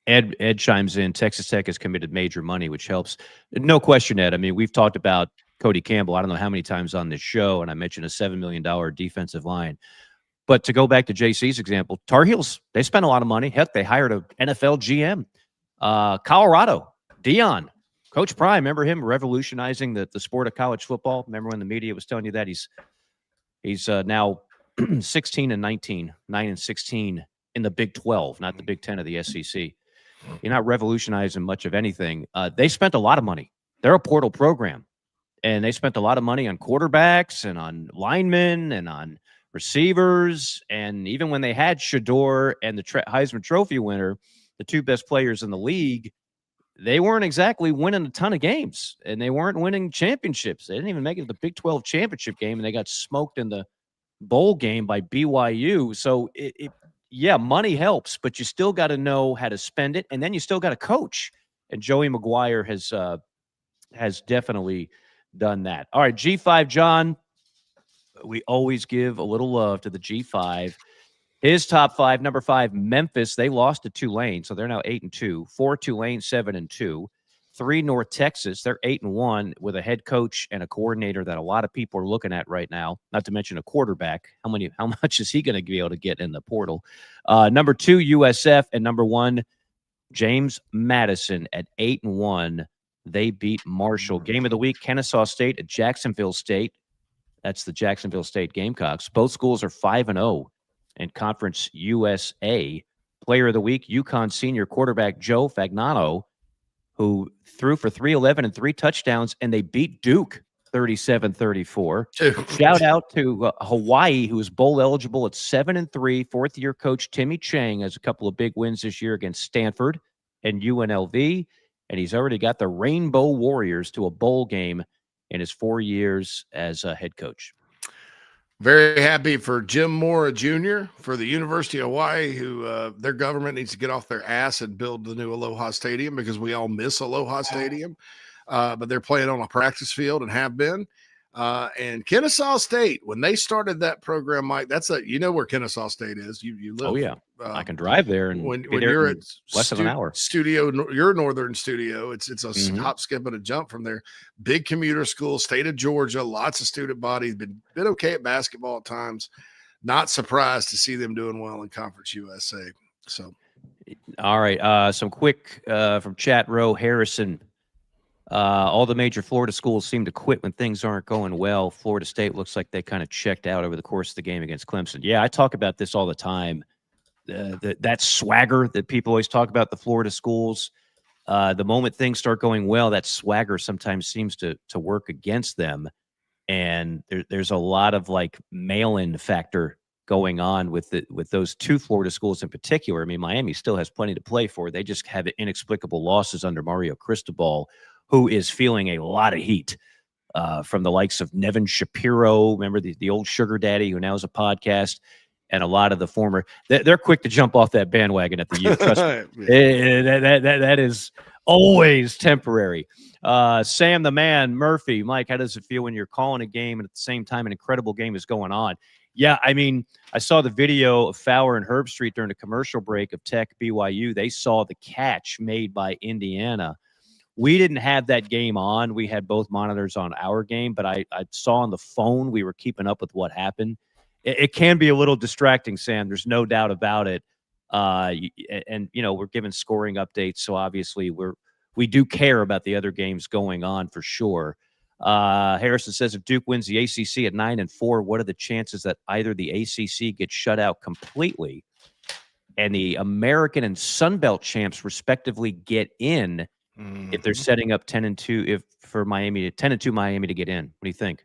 Ed chimes in, Texas Tech has committed major money, which helps. No question, Ed. I mean, we've talked about Cody Campbell, I don't know how many times on this show, and I mentioned a $7 million defensive line. But to go back to JC's example, Tar Heels, they spent a lot of money. Heck, they hired an NFL GM. Colorado, Dion, Coach Prime, remember him revolutionizing the sport of college football? Remember when the media was telling you that? He's now 16-19, 9-16 in the Big 12, not the Big 10 of the SEC. You're not revolutionizing much of anything. They spent a lot of money. They're a portal program, and they spent a lot of money on quarterbacks and on linemen and on receivers. And even when they had Shador and the Heisman Trophy winner, the two best players in the league, they weren't exactly winning a ton of games, and they weren't winning championships. They didn't even make it to the Big 12 championship game, and they got smoked in the bowl game by BYU. So yeah, money helps, but you still got to know how to spend it, and then you still got to coach. And Joey McGuire has definitely done that. All right, G5 John, we always give a little love to the G5. His top five, number 5, Memphis. They lost to Tulane, so they're now 8-2. 4 Tulane, 7-2. 3 North Texas. They're 8-1 with a head coach and a coordinator that a lot of people are looking at right now. Not to mention a quarterback. How much is he going to be able to get in the portal? Number 2 USF, and number 1 James Madison at 8-1. They beat Marshall. Game of the week: Kennesaw State at Jacksonville State. That's the Jacksonville State Gamecocks. Both schools are 5-0 in Conference USA. Player of the week: UConn senior quarterback Joe Fagnano, who threw for 311 and 3 touchdowns, and they beat Duke 37-34. Shout out to Hawaii, who is bowl eligible at 7-3. Fourth-year coach Timmy Chang has a couple of big wins this year against Stanford and UNLV, and he's already got the Rainbow Warriors to a bowl game in his 4 years as a head coach. Very happy for Jim Mora Jr. for the University of Hawaii, who their government needs to get off their ass and build the new Aloha Stadium because we all miss Aloha Stadium. But they're playing on a practice field and have been. And Kennesaw State, when they started that program, Mike, where Kennesaw State is. You live. Oh, yeah. I can drive there and when you're at less than an hour. Your northern studio, it's a hop, skip, and a jump from there. Big commuter school, state of Georgia, lots of student bodies, been okay at basketball at times. Not surprised to see them doing well in Conference USA. So, all right, some quick from chat row. Harrison, all the major Florida schools seem to quit when things aren't going well. Florida State looks like they kind of checked out over the course of the game against Clemson. Yeah, I talk about this all the time. That swagger that people always talk about the Florida schools. The moment things start going well, that swagger sometimes seems to work against them. And there's a lot of like mail-in factor going on with those two Florida schools in particular. I mean, Miami still has plenty to play for. They just have inexplicable losses under Mario Cristobal, who is feeling a lot of heat from the likes of Nevin Shapiro. Remember the old sugar daddy who now has a podcast, and a lot of the former. They're quick to jump off that bandwagon at the U. Trust me. That is always temporary. Sam the Man, Murphy, Mike, how does it feel when you're calling a game and at the same time an incredible game is going on? Yeah, I mean, I saw the video of Fowler and Herbstreit during the commercial break of Tech BYU. They saw the catch made by Indiana. We didn't have that game on. We had both monitors on our game, but I saw on the phone we were keeping up with what happened. It can be a little distracting, Sam. There's no doubt about it. And we're giving scoring updates, so obviously we're we do care about the other games going on for sure. Harrison says if Duke wins the ACC at 9-4, what are the chances that either the ACC gets shut out completely and the American and Sun Belt champs respectively get in if they're setting up 10-2 if for Miami to 10-2 Miami to get in? What do you think?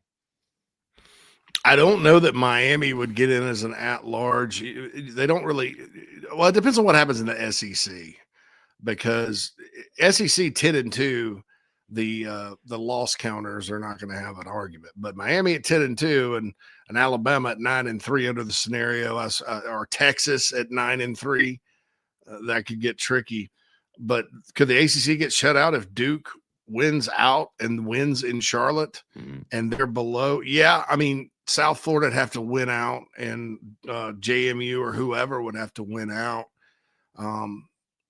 I don't know that Miami would get in as an at-large. They don't really. Well, it depends on what happens in the SEC, because SEC 10-2, the loss counters are not going to have an argument. But Miami at 10-2 and Alabama at 9-3 under the scenario, or Texas at 9-3, that could get tricky. But could the ACC get shut out if Duke wins out and wins in Charlotte and they're below? Yeah, I mean, South Florida would have to win out, and JMU or whoever would have to win out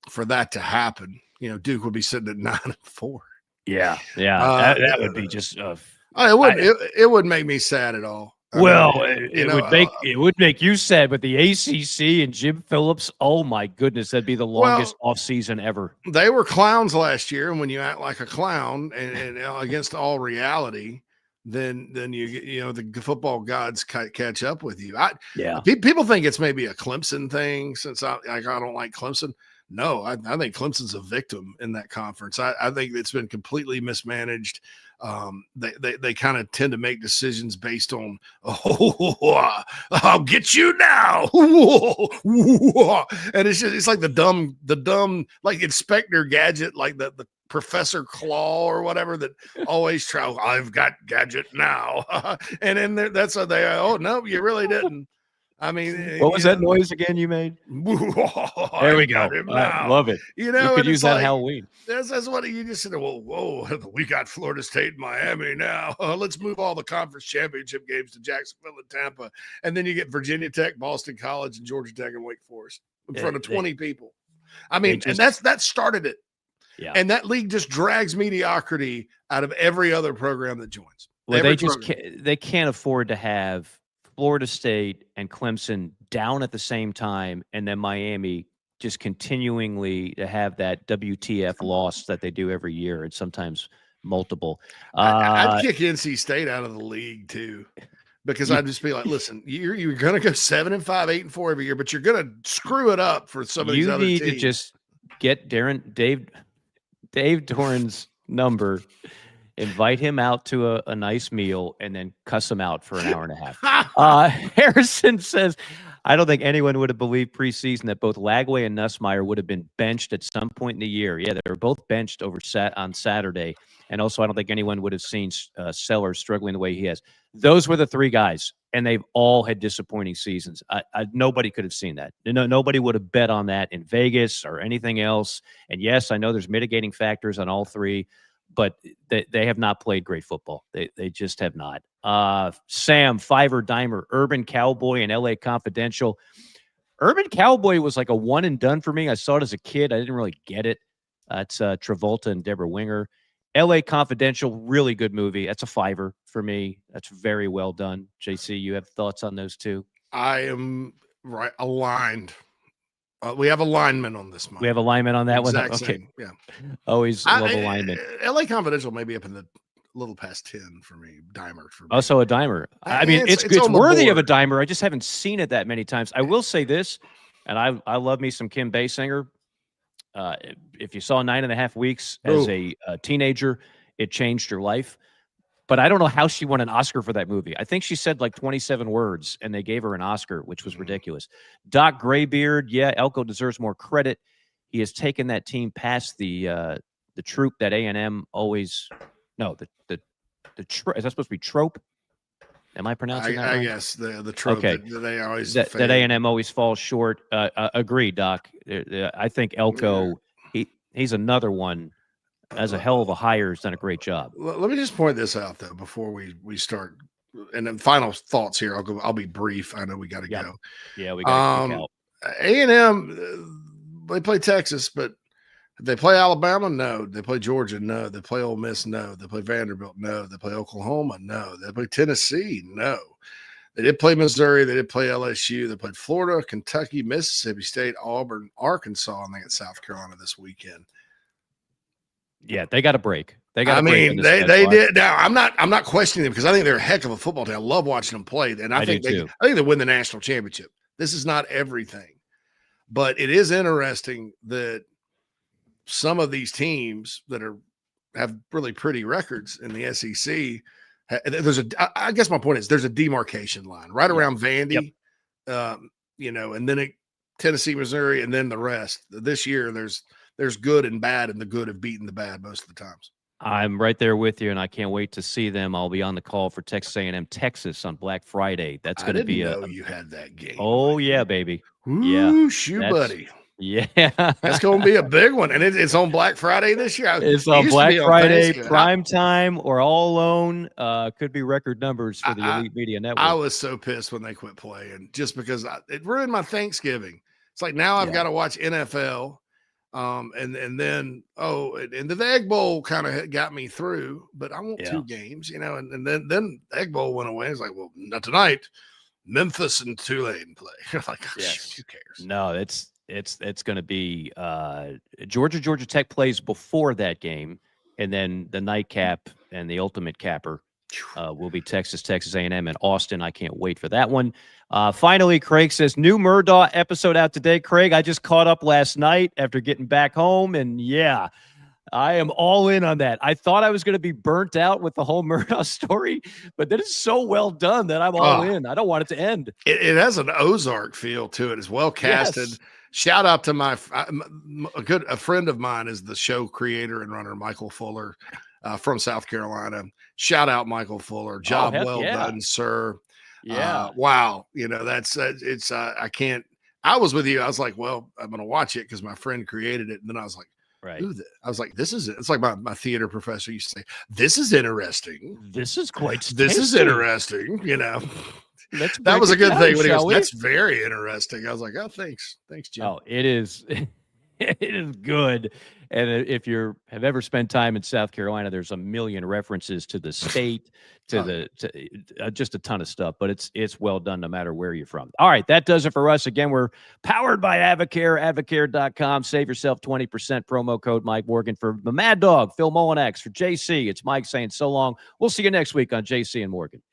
for that to happen. Duke would be sitting at 9-4. Yeah, that would be just. It wouldn't make me sad at all. It would make you sad, but the ACC and Jim Phillips, oh my goodness, that'd be the longest offseason ever. They were clowns last year, and when you act like a clown and against all reality, then the football gods catch up with you. People think it's maybe a Clemson thing, since I don't like Clemson. No, I think Clemson's a victim in that conference. I think it's been completely mismanaged. They kind of tend to make decisions based on, I'll get you now. And it's like the dumb, like Inspector Gadget, like the Professor Claw or whatever, that always try, I've got Gadget now. And then that's how they, oh no, you really didn't. I mean, what was that noise again you made? There we go. I love it. You could use that Halloween. That's what you just said. Well, whoa, we got Florida State and Miami now. Let's move all the conference championship games to Jacksonville and Tampa. And then you get Virginia Tech, Boston College, and Georgia Tech and Wake Forest in front of 20 people. I mean, and that started it. Yeah. And that league just drags mediocrity out of every other program that joins. Well, they can't afford to have Florida State and Clemson down at the same time, and then Miami just continually to have that WTF loss that they do every year, and sometimes multiple. I'd kick NC State out of the league too, because I'd just be like, listen, you're going to go 7-5, 8-4 every year, but you're going to screw it up for some of these other teams. You need to just get Dave Doran's number, invite him out to a nice meal, and then cuss him out for an hour and a half. Harrison says, I don't think anyone would have believed preseason that both Lagway and Nussmeier would have been benched at some point in the year. Yeah, they were both benched on Saturday. And also, I don't think anyone would have seen Sellers struggling the way he has. Those were the three guys, and they've all had disappointing seasons. Nobody could have seen that. Nobody would have bet on that in Vegas or anything else. And yes, I know there's mitigating factors on all three, but they have not played great football. They just have not. Sam, Fiver, Dimer, Urban Cowboy, and LA Confidential. Urban Cowboy was like a one and done for me. I saw it as a kid. I didn't really get it. It's Travolta and Deborah Winger. LA Confidential, really good movie. That's a Fiver for me. That's very well done. JC, you have thoughts on those two? I am aligned. We have alignment on this one. We have alignment on that one. Okay. Same. Yeah. Always love alignment. LA Confidential may be up in the little past 10 for me. Dimer for me. Also a dimer. I mean, it's worthy of a dimer. I just haven't seen it that many times. I will say this, and I love me some Kim Basinger. If you saw 9.5 Weeks as a teenager, it changed her life. But I don't know how she won an Oscar for that movie. I think she said like 27 words, and they gave her an Oscar, which was ridiculous. Doc Graybeard, yeah, Elko deserves more credit. He has taken that team past the troop that A&M always – no, is that supposed to be trope? Am I pronouncing that right? I guess the trope that they always that A&M always falls short. Agree, Doc. I think Elko, he's another one. As a hell of a hire, has done a great job. Let me just point this out though before we start, and then final thoughts here. I'll be brief. I know we got to go. Yeah, we got to out. A&M, they play Texas, but they play Alabama. No, they play Georgia. No, they play Ole Miss. No, they play Vanderbilt. No, they play Oklahoma. No, they play Tennessee. No, they did play Missouri. They did play LSU. They played Florida, Kentucky, Mississippi State, Auburn, Arkansas, and they got South Carolina this weekend. Yeah, they got a break. They got. I mean, they did. Now, I'm not questioning them because I think they're a heck of a football team. I love watching them play, and I think they win the national championship. This is not everything, but it is interesting that some of these teams that have really pretty records in the SEC. I guess my point is there's a demarcation line right around Vandy, and then Tennessee, Missouri, and then the rest. This year, there's good and bad, and the good have beaten the bad most of the times. I'm right there with you, and I can't wait to see them. I'll be on the call for Texas A&M Texas on Black Friday. That's going to be you had that game. Oh yeah, baby. Ooh, shoot, buddy. Yeah, that's going to be a big one, and it's on Black Friday this year. It's on Black Friday, prime time, or all alone. Could be record numbers for the Elite Media Network. I was so pissed when they quit playing, just because it ruined my Thanksgiving. It's like now I've got to watch NFL. And then the Egg Bowl kind of got me through, but I want 2 games, and then the Egg Bowl went away. It's like, well, not tonight. Memphis and Tulane play. Like, shoot, who cares? No, it's going to be Georgia Tech plays before that game, and then the nightcap and the ultimate capper will be Texas A&M and Austin. I can't wait for that one. Finally, Craig says, new Murdaugh episode out today. Craig, I just caught up last night after getting back home, and I am all in on that. I thought I was going to be burnt out with the whole Murdaugh story, but that is so well done that I'm all in. I don't want it to end. It has an Ozark feel to it. It's well casted. Yes. Shout out to a friend of mine is the show creator and runner, Michael Fuller, from South Carolina. Shout out, Michael Fuller. Job well done, sir. Yeah. Wow. That's it's I can't. I was with you. I was like, well, I'm going to watch it because my friend created it. And then I was like, right. I was like, this is it. It's like my theater professor used to say, this is interesting. This is quite This is interesting. That was a good thing when he goes, that's very interesting. I was like, oh, thanks, Jim. Oh, it is. It is good. And if you have ever spent time in South Carolina, there's a million references to the state, to just a ton of stuff. But it's well done no matter where you're from. All right, that does it for us. Again, we're powered by Avocare, avocare.com. Save yourself 20%, promo code Mike Morgan. For the Mad Dog, Phil Molinax. For JC, it's Mike saying so long. We'll see you next week on JC and Morgan.